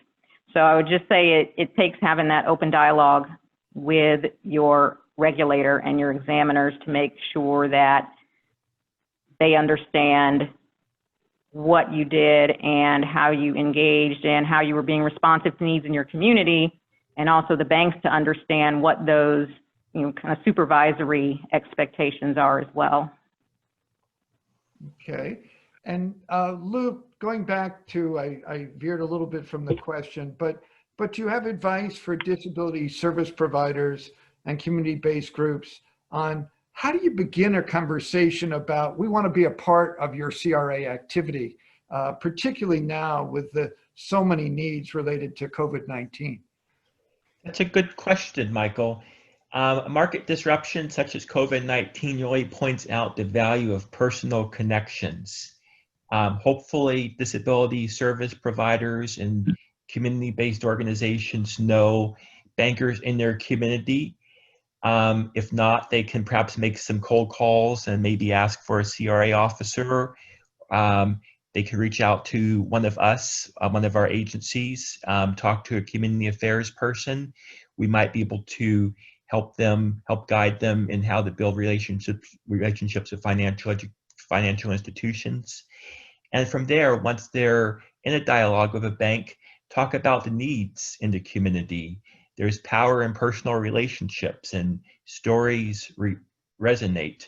[SPEAKER 2] So I would just say it takes having that open dialogue with your regulator and your examiners to make sure that they understand what you did and how you engaged and how you were being responsive to needs in your community, and also the banks to understand what those kind of supervisory expectations are as well.
[SPEAKER 3] Okay. And Luke, going back to, I veered a little bit from the question, but you have advice for disability service providers and community-based groups on how do you begin a conversation about, we want to be a part of your CRA activity, particularly now with so many needs related to COVID-19?
[SPEAKER 5] That's a good question, Michael. Market disruption such as COVID-19 really points out the value of personal connections. Hopefully, disability service providers and community-based organizations know bankers in their community. If not, they can perhaps make some cold calls and maybe ask for a CRA officer. They can reach out to one of us, one of our agencies, talk to a community affairs person. We might be able to help guide them in how to build relationships with financial institutions. And from there, once they're in a dialogue with a bank, talk about the needs in the community. There's power in personal relationships, and stories resonate.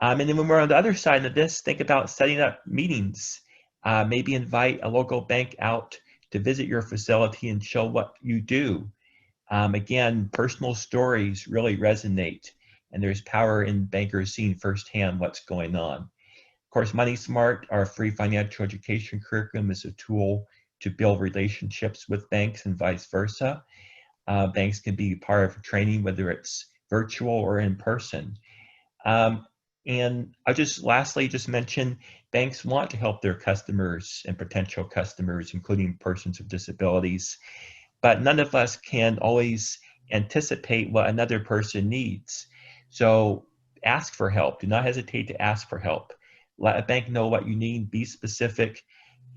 [SPEAKER 5] And then when we're on the other side of this, think about setting up meetings. Maybe invite a local bank out to visit your facility and show what you do. Again, personal stories really resonate, and there's power in bankers seeing firsthand what's going on. Of course, Money Smart, our free financial education curriculum, is a tool to build relationships with banks and vice versa. Banks can be part of training, whether it's virtual or in person. And I'll lastly mention, banks want to help their customers and potential customers, including persons with disabilities, but none of us can always anticipate what another person needs. So ask for help. Do not hesitate to ask for help. Let a bank know what you need, be specific,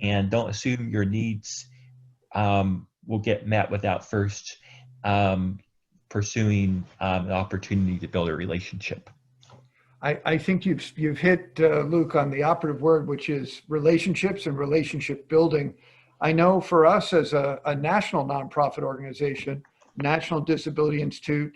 [SPEAKER 5] and don't assume your needs will get met without first pursuing an opportunity to build a relationship.
[SPEAKER 3] I think you've hit, Luke, on the operative word, which is relationships and relationship building. I know for us as a national nonprofit organization, National Disability Institute,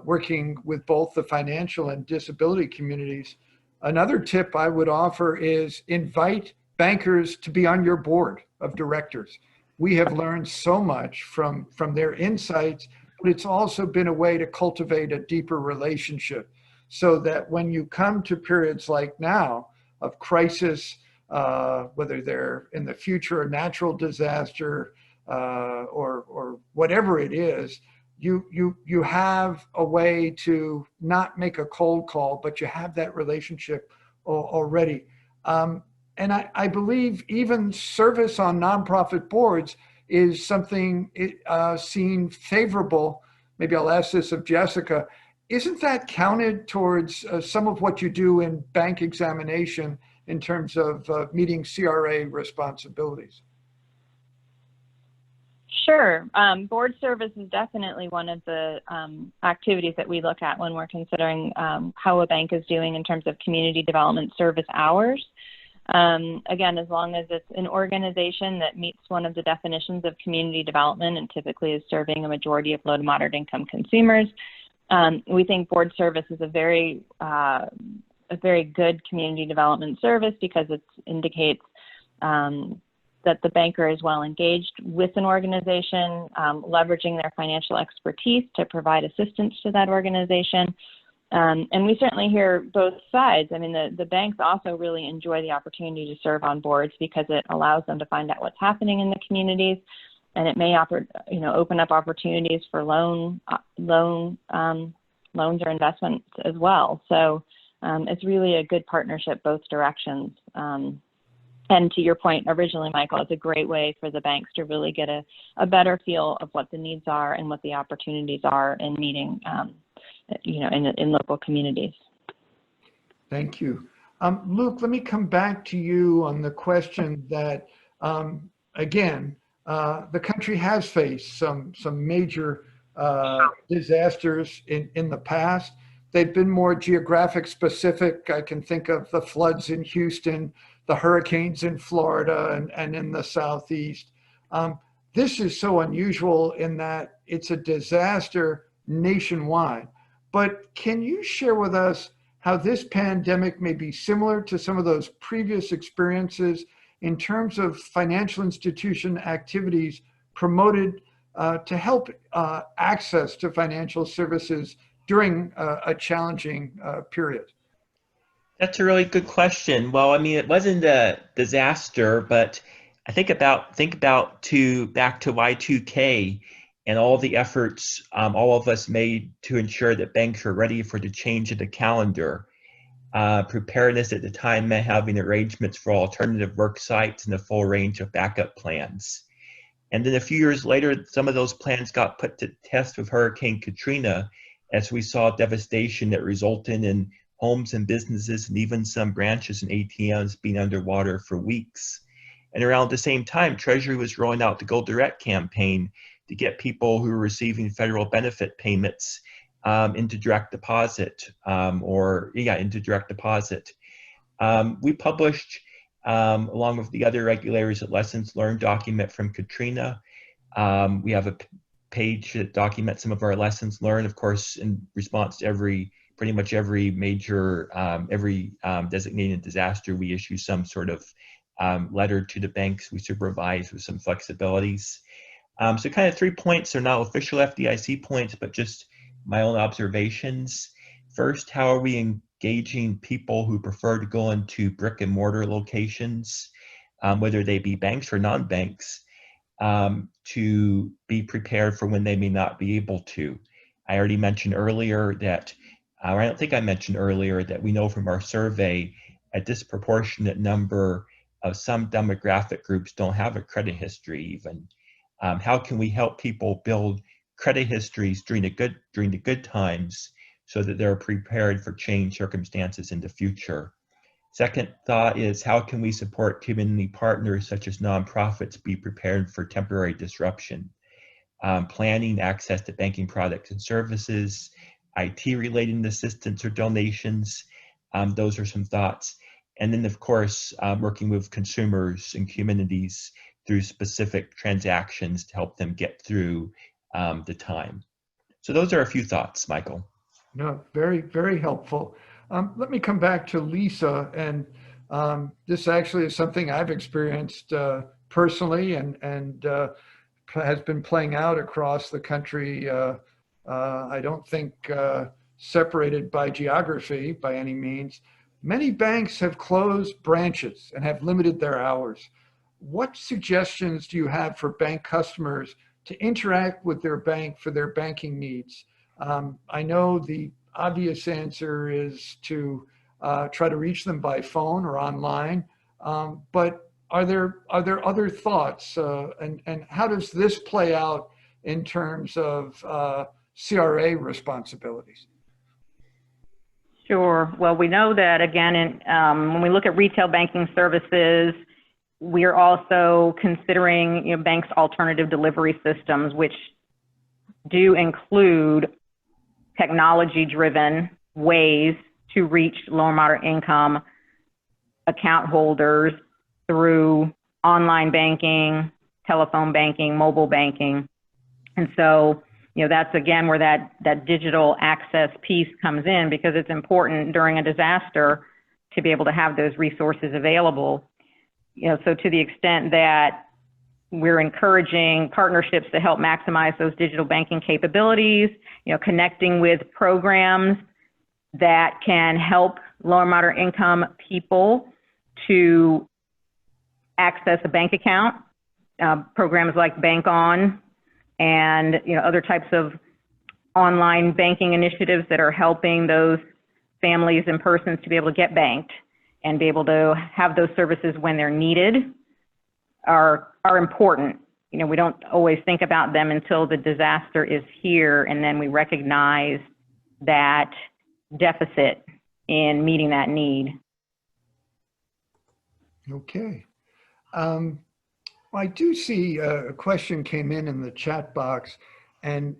[SPEAKER 3] working with both the financial and disability communities, another tip I would offer is invite bankers to be on your board of directors. We have learned so much from their insights, but it's also been a way to cultivate a deeper relationship, so that when you come to periods like now of crisis, whether they're in the future, a natural disaster, or whatever it is, you have a way to not make a cold call, but you have that relationship already. And I believe even service on nonprofit boards is something seen favorable. Maybe I'll ask this of Jessica. Isn't that counted towards some of what you do in bank examination in terms of meeting CRA responsibilities?
[SPEAKER 4] Sure. Board service is definitely one of the activities that we look at when we're considering how a bank is doing in terms of community development service hours. Again, as long as it's an organization that meets one of the definitions of community development and typically is serving a majority of low to moderate income consumers, we think board service is a very good community development service, because it indicates that the banker is well engaged with an organization, leveraging their financial expertise to provide assistance to that organization. And we certainly hear both sides. I mean, the banks also really enjoy the opportunity to serve on boards, because it allows them to find out what's happening in the communities, and it may open up opportunities for loans or investments as well. So it's really a good partnership both directions. And to your point originally, Michael, it's a great way for the banks to really get a better feel of what the needs are and what the opportunities are in meeting, in local communities.
[SPEAKER 3] Thank you. Luke, let me come back to you on the question that, again, the country has faced some major disasters in the past. They've been more geographic specific. I can think of the floods in Houston, the hurricanes in Florida and in the Southeast. This is so unusual in that it's a disaster nationwide. But can you share with us how this pandemic may be similar to some of those previous experiences in terms of financial institution activities promoted to help access to financial services during a challenging period?
[SPEAKER 5] That's a really good question. Well, I mean, it wasn't a disaster, but I think back to Y2K and all the efforts all of us made to ensure that banks are ready for the change of the calendar. Preparedness at the time meant having arrangements for alternative work sites and a full range of backup plans. And then a few years later, some of those plans got put to test with Hurricane Katrina, as we saw devastation that resulted in homes and businesses and even some branches and ATMs being underwater for weeks. And around the same time, Treasury was rolling out the Go Direct campaign to get people who were receiving federal benefit payments into direct deposit, into direct deposit. We published, along with the other regulators, a lessons learned document from Katrina. We have a page that documents some of our lessons learned, of course, in response to pretty much every major, designated disaster. We issue some sort of letter to the banks we supervise with some flexibilities. So kind of 3 points are not official FDIC points, but just my own observations. First, how are we engaging people who prefer to go into brick and mortar locations, whether they be banks or non-banks, to be prepared for when they may not be able to? I already mentioned earlier that, or I don't think I mentioned earlier, that we know from our survey a disproportionate number of some demographic groups don't have a credit history even. How can we help people build credit histories during the good times so that they're prepared for change circumstances in the future? Second thought is, how can we support community partners such as nonprofits be prepared for temporary disruption? Planning, access to banking products and services, IT-related assistance or donations. Those are some thoughts. And then, of course, working with consumers and communities through specific transactions to help them get through the time. So those are a few thoughts, Michael.
[SPEAKER 3] No, very, very helpful. Let me come back to Lisa, and this actually is something I've experienced personally and has been playing out across the country. I don't think separated by geography by any means. Many banks have closed branches and have limited their hours. What suggestions do you have for bank customers to interact with their bank for their banking needs? I know the obvious answer is to try to reach them by phone or online, but are there other thoughts? And how does this play out in terms of CRA responsibilities?
[SPEAKER 2] Sure. Well, we know that, again, when we look at retail banking services, we're also considering banks' alternative delivery systems, which do include technology-driven ways to reach low and moderate income account holders through online banking, telephone banking, mobile banking. And so, that's again where that digital access piece comes in, because it's important during a disaster to be able to have those resources available. So to the extent that we're encouraging partnerships to help maximize those digital banking capabilities, connecting with programs that can help low and moderate income people to access a bank account, programs like Bank On, and other types of online banking initiatives that are helping those families and persons to be able to get banked and be able to have those services when they're needed are important. We don't always think about them until the disaster is here, and then we recognize that deficit in meeting that need.
[SPEAKER 3] Okay. I do see a question came in the chat box, and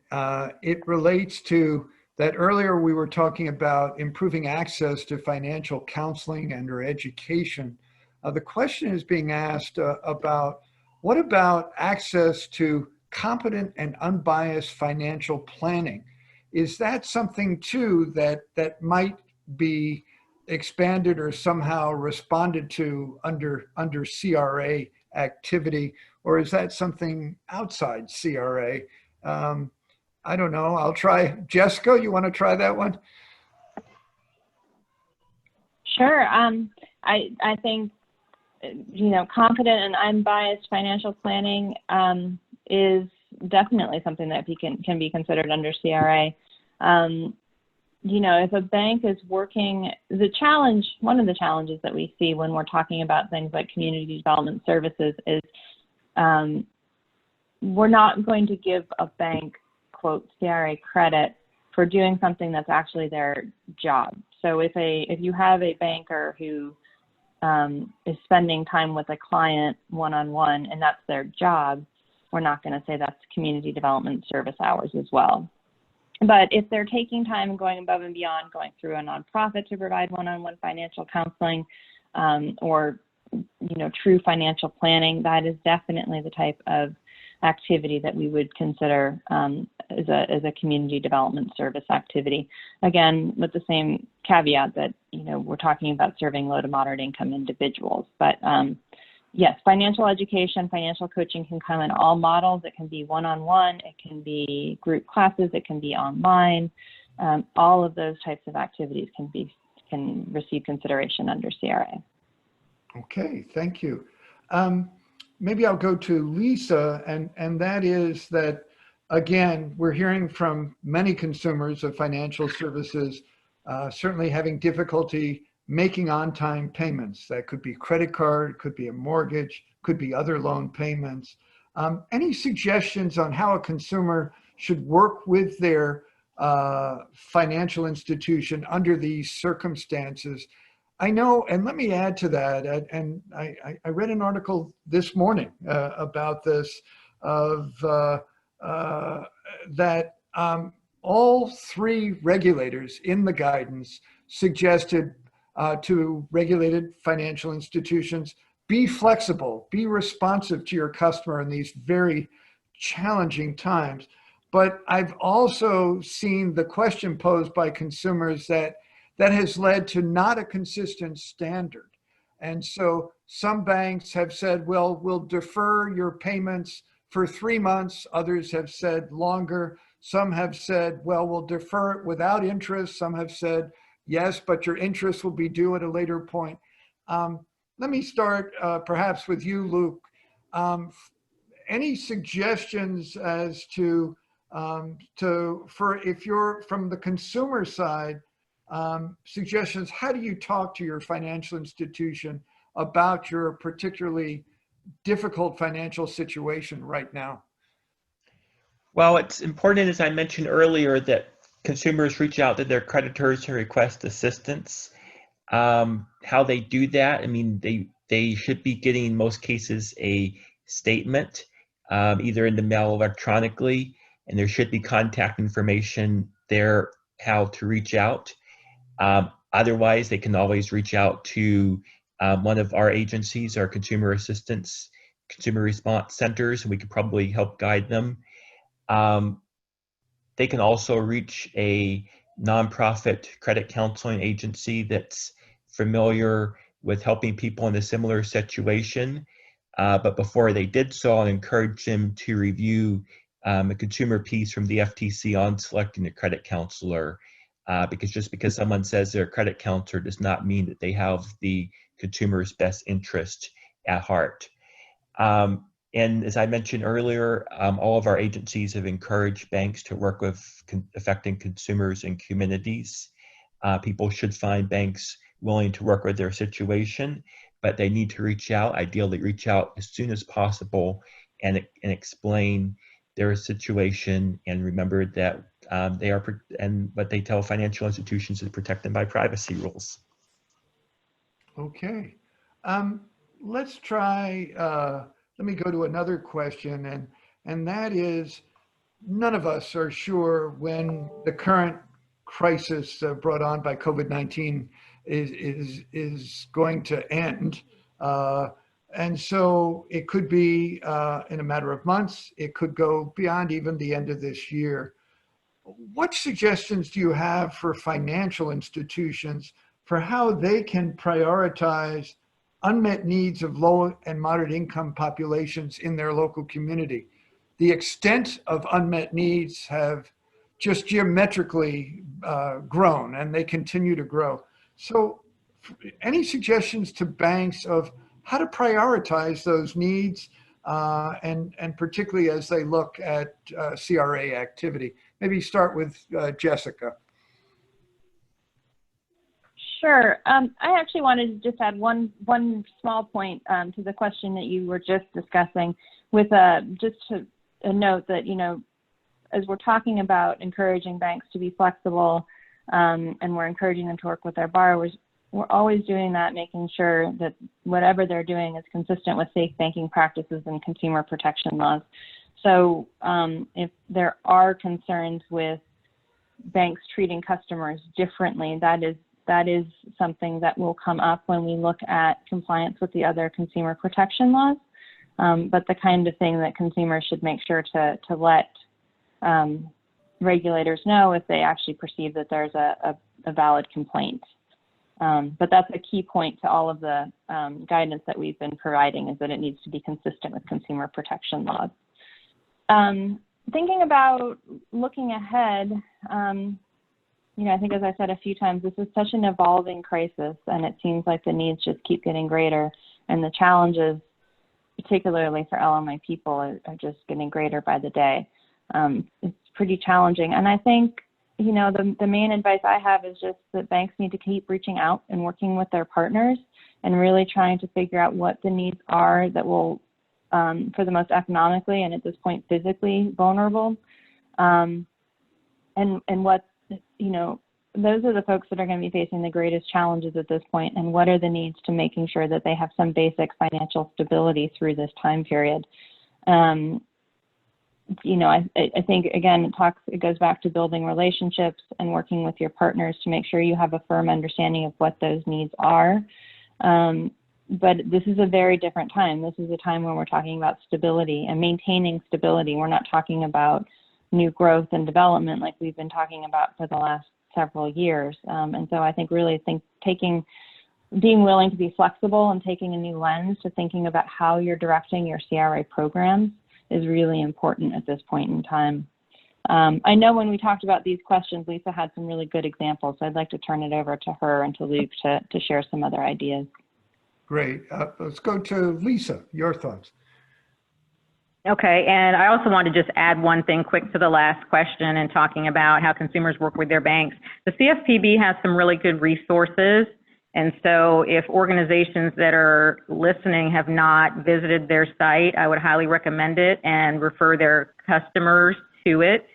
[SPEAKER 3] it relates to that earlier we were talking about improving access to financial counseling and or education. The question is being asked about what about access to competent and unbiased financial planning? Is that something too that might be expanded or somehow responded to under CRA activity, or is that something outside CRA? I don't know. I'll try. Jessica, you want to try that one?
[SPEAKER 4] Sure. I think, competent and unbiased financial planning is definitely something that can be considered under CRA. if a bank is working, one of the challenges that we see when we're talking about things like community development services is we're not going to give a bank, quote, CRA credit for doing something that's actually their job. So if you have a banker who is spending time with a client one-on-one and that's their job, we're not going to say that's community development service hours as well. But if they're taking time and going above and beyond, going through a nonprofit to provide one-on-one financial counseling or true financial planning, that is definitely the type of activity that we would consider as a community development service activity. Again, with the same caveat that we're talking about serving low to moderate income individuals. But yes, financial education, financial coaching can come in all models. It can be one-on-one, it can be group classes, it can be online. All of those types of activities can receive consideration under CRA.
[SPEAKER 3] Okay, thank you. Maybe I'll go to Lisa, and that is that, again, we're hearing from many consumers of financial services certainly having difficulty making on-time payments. That could be credit card, could be a mortgage, could be other loan payments. Any suggestions on how a consumer should work with their financial institution under these circumstances? I know, and let me add to that, and I read an article this morning about this, that all three regulators in the guidance suggested to regulated financial institutions, be flexible, be responsive to your customer in these very challenging times. But I've also seen the question posed by consumers that has led to not a consistent standard. And so some banks have said, well, we'll defer your payments for 3 months. Others have said longer. Some have said, well, we'll defer it without interest. Some have said, yes, but your interest will be due at a later point. Let me start perhaps with you, Luke. Any suggestions as to if you're from the consumer side, suggestions, how do you talk to your financial institution about your particularly difficult financial situation right now?
[SPEAKER 5] Well, it's important, as I mentioned earlier, that consumers reach out to their creditors to request assistance. How they do that, I mean, they should be getting, in most cases, a statement, either in the mail or electronically, and there should be contact information there, how to reach out. Otherwise, they can always reach out to one of our agencies, our consumer assistance, consumer response centers, and we could probably help guide them. They can also reach a nonprofit credit counseling agency that's familiar with helping people in a similar situation. But before they did so, I'll encourage them to review a consumer piece from the FTC on selecting a credit counselor. Because just because someone says they're a credit counselor does not mean that they have the consumer's best interest at heart. And as I mentioned earlier, all of our agencies have encouraged banks to work with affecting consumers and communities. People should find banks willing to work with their situation, but they need to reach out, ideally reach out as soon as possible and explain their situation, and remember that they are, and what they tell financial institutions is protect them by privacy rules.
[SPEAKER 3] Okay, let's try, let me go to another question, and that is, none of us are sure when the current crisis brought on by COVID-19 is going to end. And so it could be in a matter of months, it could go beyond even the end of this year. What suggestions do you have for financial institutions for how they can prioritize unmet needs of low and moderate income populations in their local community? The extent of unmet needs have just geometrically grown, and they continue to grow. So any suggestions to banks of how to prioritize those needs, and particularly as they look at CRA activity? Maybe start with Jessica.
[SPEAKER 4] Sure. I actually wanted to just add one small point to the question that you were just discussing, with just a note that, you know, as we're talking about encouraging banks to be flexible, and we're encouraging them to work with their borrowers, we're always doing that, making sure that whatever they're doing is consistent with safe banking practices and consumer protection laws. So if there are concerns with banks treating customers differently, that is something that will come up when we look at compliance with the other consumer protection laws. But the kind of thing that consumers should make sure to let regulators know if they actually perceive that there's a valid complaint. But that's a key point to all of the guidance that we've been providing, is that it needs to be consistent with consumer protection laws. Thinking about looking ahead, you know, I think, as I said a few times, this is such an evolving crisis, and it seems like the needs just keep getting greater, and the challenges, particularly for LMI people, are just getting greater by the day. It's pretty challenging, and I think, you know, the main advice I have is just that banks need to keep reaching out and working with their partners and really trying to figure out what the needs are that will, for the most economically and at this point physically vulnerable, and what, you know, those are the folks that are going to be facing the greatest challenges at this point, and what are the needs to making sure that they have some basic financial stability through this time period. You know, I think, again, it goes back to building relationships and working with your partners to make sure you have a firm understanding of what those needs are. But this is a very different time. This is a time when we're talking about stability and maintaining stability. We're not talking about new growth and development like we've been talking about for the last several years. And so I think really being willing to be flexible and taking a new lens to thinking about how you're directing your CRA programs is really important at this point in time. I know when we talked about these questions, Lisa had some really good examples, so I'd like to turn it over to her and to Luke to share some other ideas.
[SPEAKER 3] Great. Let's go to Lisa, your thoughts.
[SPEAKER 2] Okay, and I also want to just add one thing quick to the last question and talking about how consumers work with their banks. The CFPB has some really good resources. And so if organizations that are listening have not visited their site, I would highly recommend it and refer their customers to it.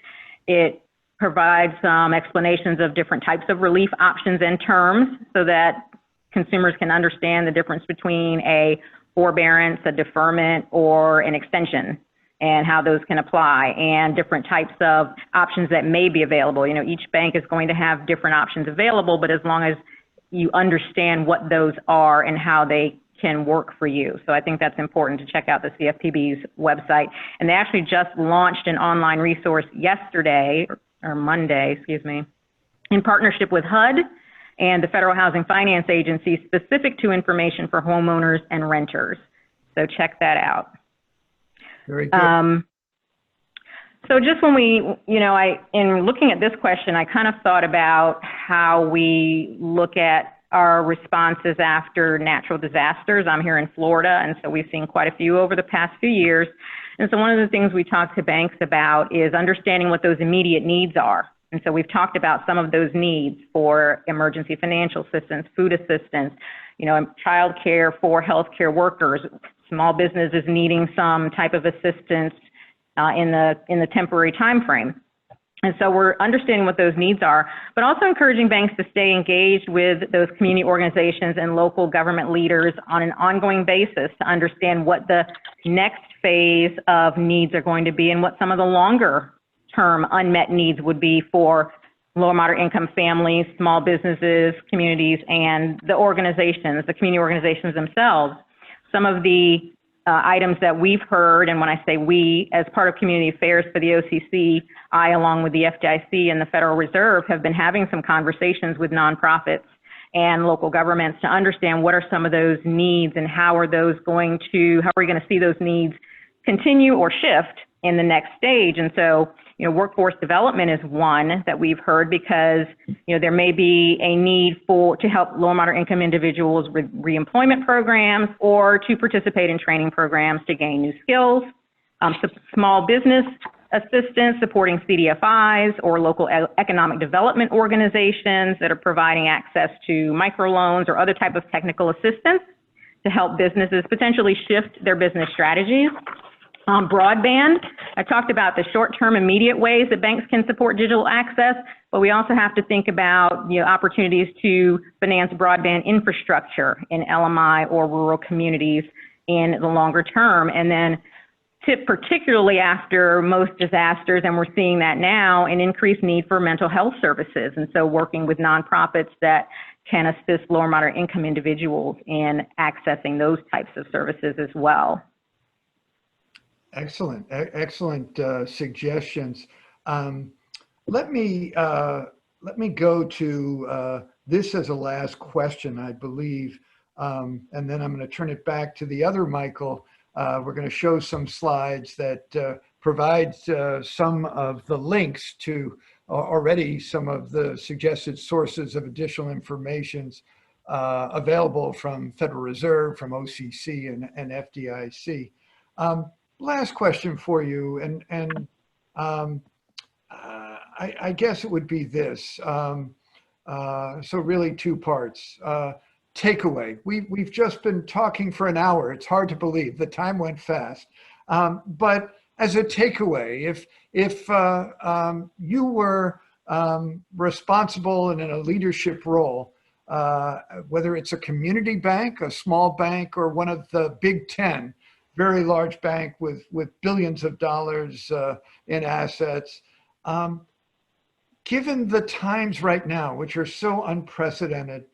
[SPEAKER 2] It provides some explanations of different types of relief options and terms so that consumers can understand the difference between a forbearance, a deferment, or an extension, and how those can apply, and different types of options that may be available. You know, each bank is going to have different options available, but as long as you understand what those are and how they can work for you. So I think that's important to check out the CFPB's website. And they actually just launched an online resource yesterday, or Monday, excuse me, in partnership with HUD and the Federal Housing Finance Agency, specific to information for homeowners and renters. So check that out.
[SPEAKER 3] Very good.
[SPEAKER 2] So just when we, you know, in looking at this question, I kind of thought about how we look at our responses after natural disasters. I'm here in Florida, and so we've seen quite a few over the past few years. And so one of the things we talk to banks about is understanding what those immediate needs are. And so we've talked about some of those needs for emergency financial assistance, food assistance, you know, child care for healthcare workers, small businesses needing some type of assistance in the temporary time frame. And so we're understanding what those needs are, but also encouraging banks to stay engaged with those community organizations and local government leaders on an ongoing basis to understand what the next phase of needs are going to be and what some of the longer term unmet needs would be for low and moderate income families, small businesses, communities, and the organizations, the community organizations themselves. Some of the items that we've heard, and when I say we, as part of community affairs for the OCC, I, along with the FDIC and the Federal Reserve, have been having some conversations with nonprofits and local governments to understand what are some of those needs and how are we going to see those needs continue or shift in the next stage. And so, you know, workforce development is one that we've heard because, you know, there may be a need to help low and moderate income individuals with reemployment programs or to participate in training programs to gain new skills. Small business assistance supporting CDFIs or local economic development organizations that are providing access to microloans or other type of technical assistance to help businesses potentially shift their business strategies. Broadband, I talked about the short-term immediate ways that banks can support digital access, but we also have to think about opportunities to finance broadband infrastructure in LMI or rural communities in the longer term. And then particularly after most disasters, and we're seeing that now, an increased need for mental health services. And so working with nonprofits that can assist low or moderate income individuals in accessing those types of services as well.
[SPEAKER 3] Excellent, excellent suggestions. Let me go to this as a last question, I believe, and then I'm going to turn it back to the other Michael. We're going to show some slides that provide some of the links to already some of the suggested sources of additional information available from Federal Reserve, from OCC and FDIC. Last question for you, and I guess it would be this. So really two parts. Takeaway. We've just been talking for an hour. It's hard to believe. The time went fast. But as a takeaway, if you were responsible and in a leadership role, whether it's a community bank, a small bank, or one of the Big 10, very large bank with billions of dollars in assets. Given the times right now, which are so unprecedented,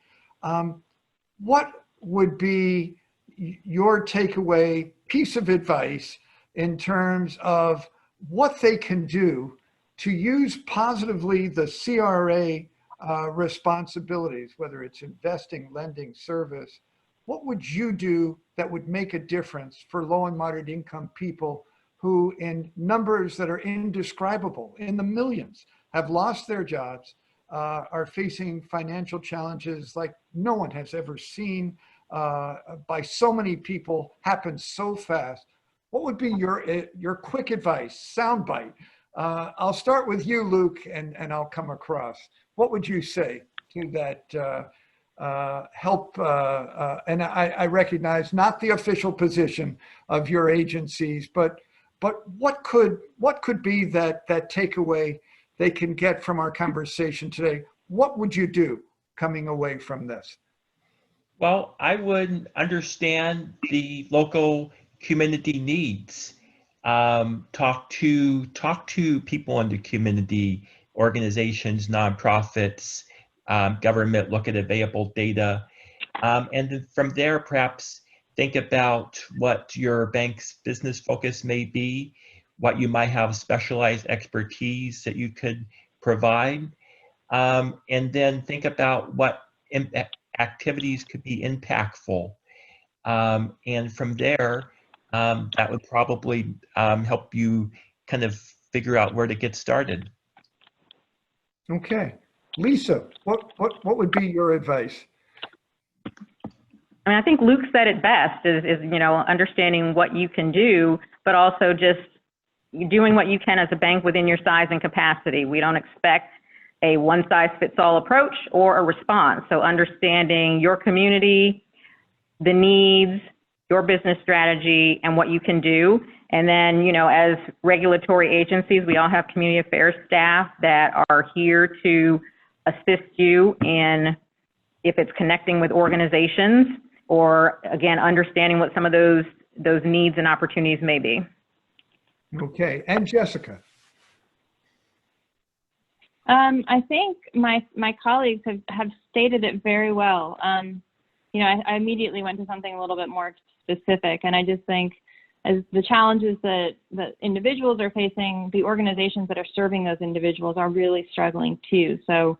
[SPEAKER 3] what would be your takeaway piece of advice in terms of what they can do to use positively the CRA responsibilities, whether it's investing, lending, service? What would you do that would make a difference for low and moderate income people who, in numbers that are indescribable, in the millions, have lost their jobs, are facing financial challenges like no one has ever seen by so many people, happen so fast? What would be your quick advice, soundbite? I'll start with you, Luke, and I'll come across. What would you say to that help, and I recognize not the official position of your agencies, but what could be that takeaway they can get from our conversation today? What would you do coming away from this?
[SPEAKER 5] Well, I would understand the local community needs. Talk to people in the community, organizations, nonprofits, government, look at available data. And then from there, perhaps think about what your bank's business focus may be, what you might have specialized expertise that you could provide. And then think about what activities could be impactful. And from there, that would probably help you kind of figure out where to get started.
[SPEAKER 3] Okay. Lisa, what would be your advice?
[SPEAKER 2] I mean, I think Luke said it best, is understanding what you can do, but also just doing what you can as a bank within your size and capacity. We don't expect a one-size-fits-all approach or a response. So understanding your community, the needs, your business strategy, and what you can do. And then, as regulatory agencies, we all have community affairs staff that are here to assist you in, if it's connecting with organizations, or again, understanding what some of those needs and opportunities may be.
[SPEAKER 3] Okay, and Jessica.
[SPEAKER 4] I think my colleagues have stated it very well. I immediately went to something a little bit more specific, and I just think as the challenges that individuals are facing, the organizations that are serving those individuals are really struggling too. So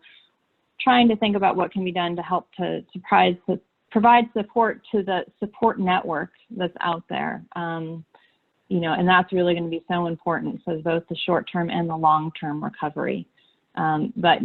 [SPEAKER 4] trying to think about what can be done to help to provide support to the support network that's out there. And that's really going to be so important for both the short-term and the long-term recovery. But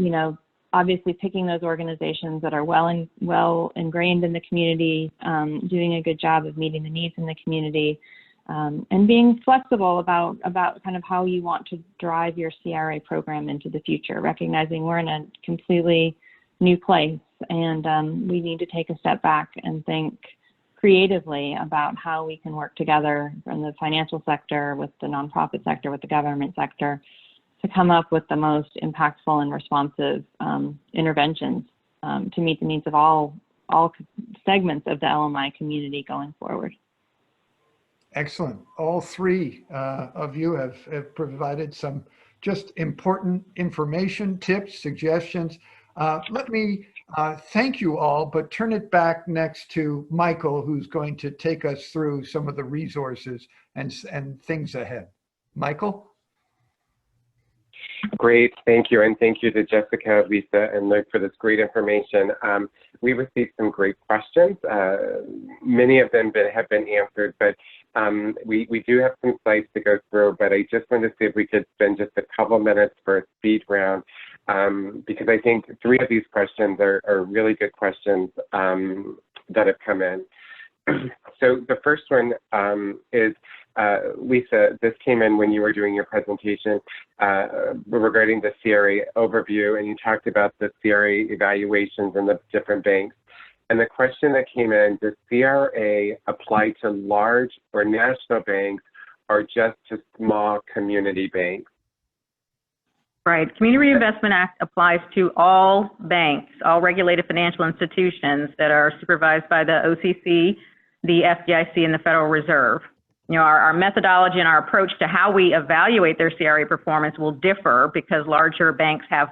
[SPEAKER 4] obviously picking those organizations that are well ingrained in the community, doing a good job of meeting the needs in the community, and being flexible about kind of how you want to drive your CRA program into the future, recognizing we're in a completely new place, and we need to take a step back and think creatively about how we can work together in the financial sector, with the nonprofit sector, with the government sector, to come up with the most impactful and responsive interventions to meet the needs of all segments of the LMI community going forward.
[SPEAKER 3] Excellent. All three of you have provided some just important information, tips, suggestions. Let me thank you all, but turn it back next to Michael, who's going to take us through some of the resources and things ahead. Michael?
[SPEAKER 1] Great, thank you, and thank you to Jessica, Lisa, and Luke for this great information. We received some great questions. Many of them have been answered, but we do have some slides to go through, but I just wanted to see if we could spend just a couple minutes for a speed round, because I think three of these questions are really good questions that have come in. So the first one is, Lisa, this came in when you were doing your presentation regarding the CRA overview, and you talked about the CRA evaluations in the different banks. And the question that came in, does CRA apply to large or national banks or just to small community banks?
[SPEAKER 2] Right. Community Reinvestment Act applies to all banks, all regulated financial institutions that are supervised by the OCC, the FDIC, and the Federal Reserve. You know, our methodology and our approach to how we evaluate their CRA performance will differ because larger banks have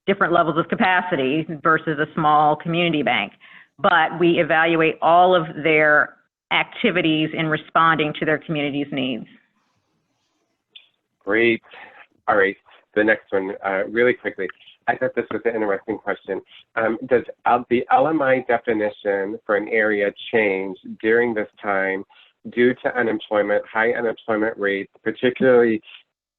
[SPEAKER 2] different levels of capacity versus a small community bank. But we evaluate all of their activities in responding to their community's needs.
[SPEAKER 1] Great. All right. The next one, really quickly. I thought this was an interesting question. Does the LMI definition for an area change during this time due to unemployment, high unemployment rates, particularly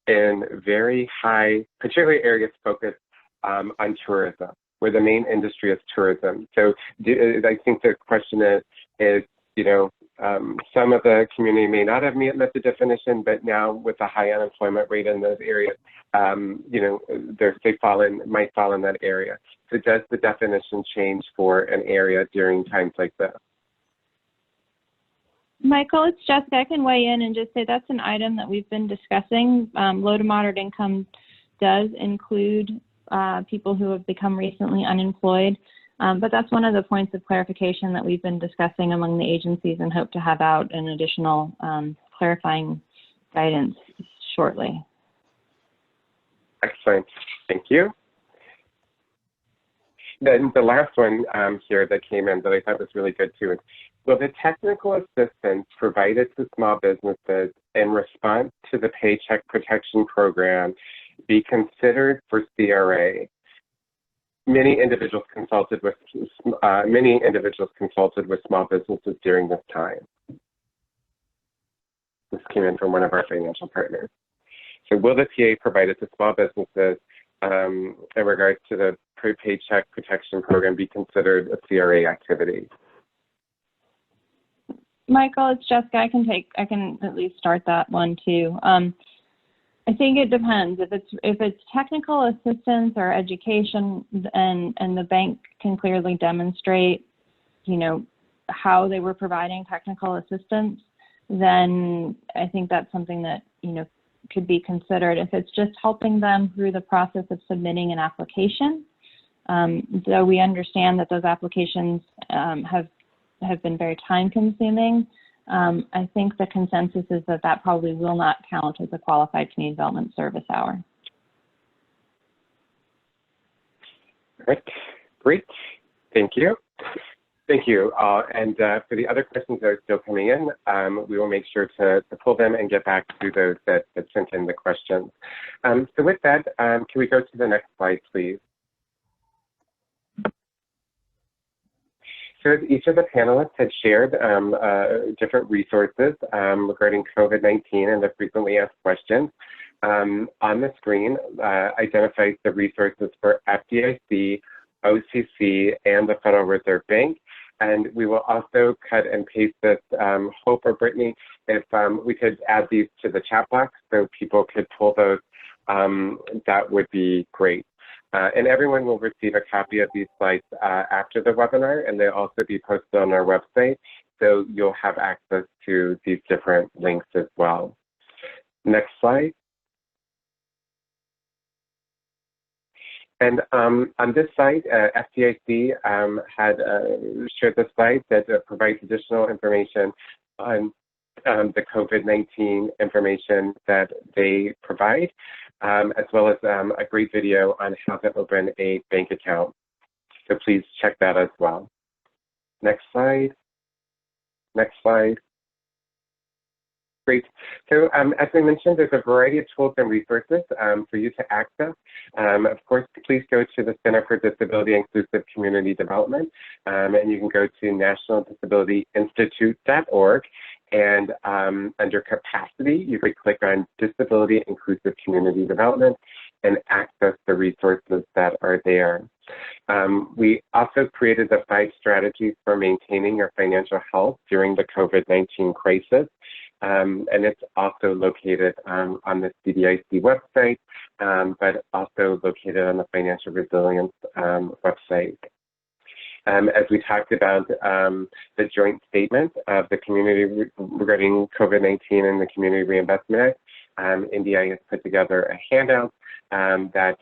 [SPEAKER 1] in particularly areas focused on tourism, where the main industry is tourism? So I think the question is, you know, some of the community may not have met the definition, but now with the high unemployment rate in those areas, you know, might fall in that area. So does the definition change for an area during times like this?
[SPEAKER 4] Michael, it's Jessica. I can weigh in and just say that's an item that we've been discussing. Low to moderate income does include people who have become recently unemployed, but that's one of the points of clarification that we've been discussing among the agencies and hope to have out an additional clarifying guidance shortly.
[SPEAKER 1] Excellent. Thank you. Then the last one here that came in that I thought was really good too is, will the technical assistance provided to small businesses in response to the Paycheck Protection Program be considered for CRA? Many individuals consulted with small businesses during this time. This came in from one of our financial partners. So will the PA provided to small businesses in regards to the Paycheck Protection Program be considered a CRA activity?
[SPEAKER 4] Michael, it's Jessica. I can at least start that one too. I think it depends. If it's technical assistance or education, and the bank can clearly demonstrate, you know, how they were providing technical assistance, then I think that's something that, you know, could be considered. If it's just helping them through the process of submitting an application, though we understand that those applications have been very time consuming, I think the consensus is that that probably will not count as a qualified community development service hour.
[SPEAKER 1] All right, great, thank you. Thank you. And for the other questions that are still coming in, we will make sure to pull them and get back to those that sent in the questions. So with that, can we go to the next slide, please? So each of the panelists had shared different resources regarding COVID-19 and the frequently asked questions. On the screen, identifies the resources for FDIC, OCC, and the Federal Reserve Bank. And we will also cut and paste this. Hope or Brittany, if we could add these to the chat box so people could pull those, that would be great. And everyone will receive a copy of these slides after the webinar, and they'll also be posted on our website, so you'll have access to these different links as well. Next slide. And on this slide, FDIC had shared the slide that provides additional information on the COVID-19 information that they provide, as well as a great video on how to open a bank account. So please check that as well. Next slide. Next slide. Great. So as I mentioned, there's a variety of tools and resources for you to access. Of course, please go to the Center for Disability Inclusive Community Development, and you can go to nationaldisabilityinstitute.org, and under capacity, you could click on Disability Inclusive Community Development and access the resources that are there. We also created the 5 strategies for maintaining your financial health during the COVID-19 crisis. And it's also located on the CDICD website, but also located on the Financial Resilience website. As we talked about the joint statement of the community regarding COVID-19 and the Community Reinvestment Act, NDI has put together a handout that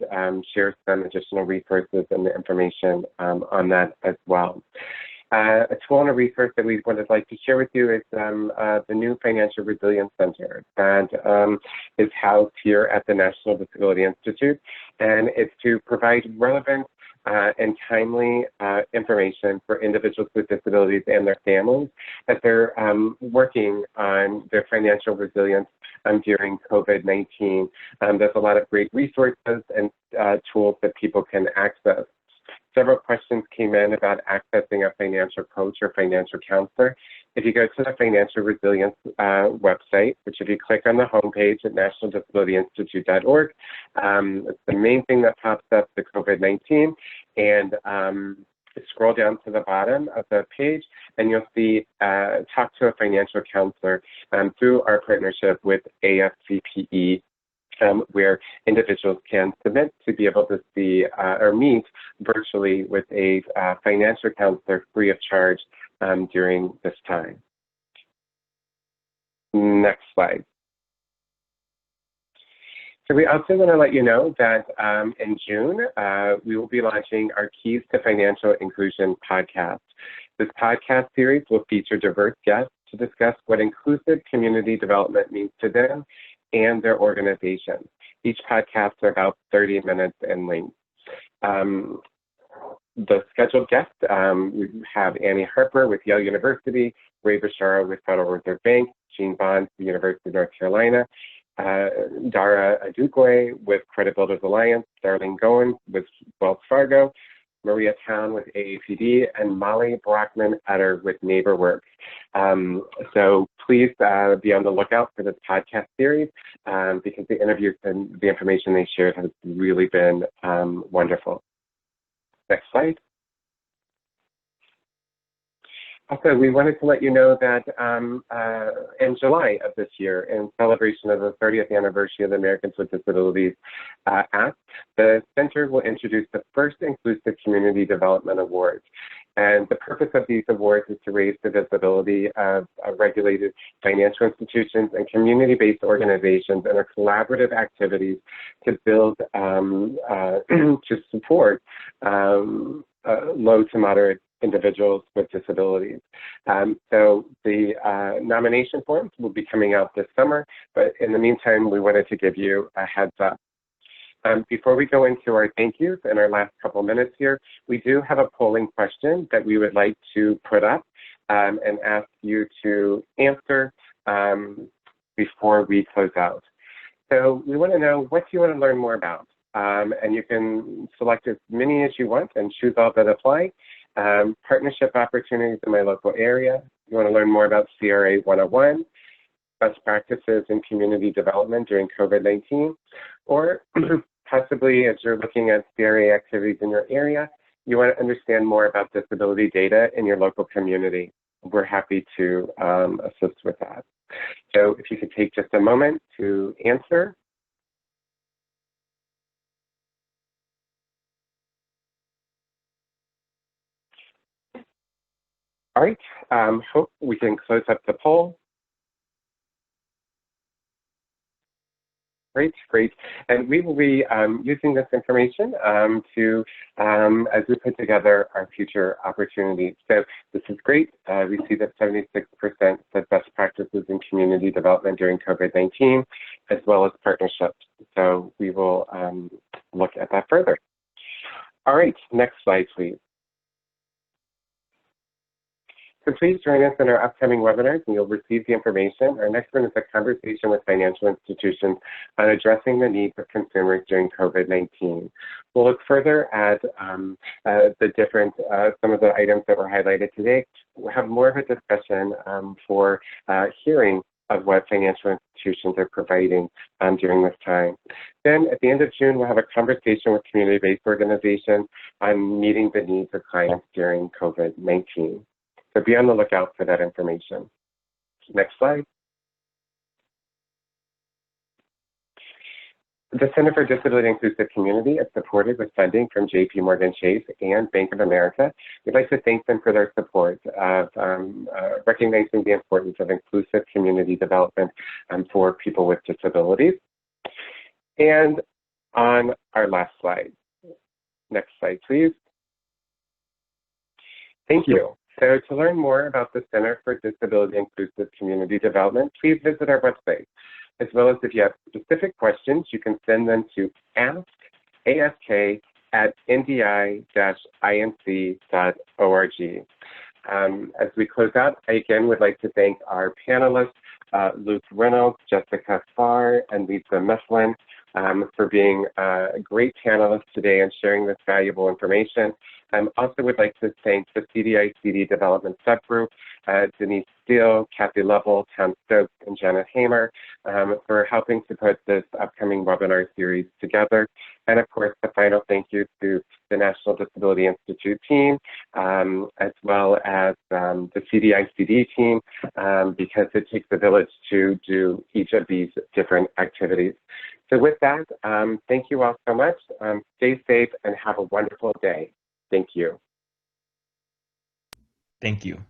[SPEAKER 1] shares some additional resources and the information on that as well. A tool and a resource that we would like to share with you is the new Financial Resilience Center that is housed here at the National Disability Institute, and it's to provide relevant and timely information for individuals with disabilities and their families as they're working on their financial resilience during COVID-19. There's a lot of great resources and tools that people can access. Several questions came in about accessing a financial coach or financial counselor. If you go to the Financial Resilience website, which if you click on the homepage at nationaldisabilityinstitute.org, it's the main thing that pops up, the COVID-19, and scroll down to the bottom of the page, and you'll see Talk to a Financial Counselor through our partnership with AFCPE, where individuals can submit to be able to see or meet virtually with a financial counselor free of charge during this time. Next slide. So we also want to let you know that in June, we will be launching our Keys to Financial Inclusion podcast. This podcast series will feature diverse guests to discuss what inclusive community development means to them and their organization. Each podcast is about 30 minutes in length. The scheduled guests, we have Annie Harper with Yale University, Ray Bashara with Federal Reserve Bank, Gene Bond, the University of North Carolina, Dara Adugwe with Credit Builders Alliance, Darlene Goen with Wells Fargo, Maria Town with AAPD, and Molly Brockman-Utter with NeighborWorks. So please be on the lookout for this podcast series because the interviews and the information they shared has really been wonderful. Next slide. Also, we wanted to let you know that in July of this year, in celebration of the 30th anniversary of the Americans with Disabilities Act, the Center will introduce the first Inclusive Community Development Awards. And the purpose of these awards is to raise the visibility of regulated financial institutions and community-based organizations and our collaborative activities to build, to support low to moderate individuals with disabilities. So the nomination forms will be coming out this summer, but in the meantime, we wanted to give you a heads up. Before we go into our thank yous in our last couple minutes here, we do have a polling question that we would like to put up and ask you to answer before we close out. So we want to know, what do you want to learn more about? And you can select as many as you want and choose all that apply. Partnership opportunities in my local area. You want to learn more about CRA 101, best practices in community development during COVID-19, or possibly as you're looking at CRA activities in your area, you want to understand more about disability data in your local community, we're happy to assist with that. So if you could take just a moment to answer. All right, hope we can close up the poll. Great. And we will be using this information as we put together our future opportunities. So this is great. We see that 76% said best practices in community development during COVID-19, as well as partnerships. So we will look at that further. All right, next slide, please. So please join us in our upcoming webinars and you'll receive the information. Our next one is a conversation with financial institutions on addressing the needs of consumers during COVID-19. We'll look further at the different, some of the items that were highlighted today. We'll have more of a discussion for hearing of what financial institutions are providing during this time. Then at the end of June, we'll have a conversation with community-based organizations on meeting the needs of clients during COVID-19. So be on the lookout for that information. Next slide. The Center for Disability Inclusive Community is supported with funding from JPMorgan Chase and Bank of America. We'd like to thank them for their support of recognizing the importance of inclusive community development for people with disabilities. And on our last slide. Next slide, please. Thank you. So to learn more about the Center for Disability Inclusive Community Development, please visit our website. As well as if you have specific questions, you can send them to ask@ndi-inc.org. As we close out, I again would like to thank our panelists, Luke Reynolds, Jessica Farr, and Lisa Mifflin, for being great panelists today and sharing this valuable information. Also would like to thank the CDICD Development Subgroup, Denise Steele, Kathy Lovell, Tom Stokes, and Janet Hamer for helping to put this upcoming webinar series together. And of course, the final thank you to the National Disability Institute team, as well as the CDICD team, because it takes a village to do each of these different activities. So with that, thank you all so much. Stay safe and have a wonderful day. Thank you.
[SPEAKER 5] Thank you.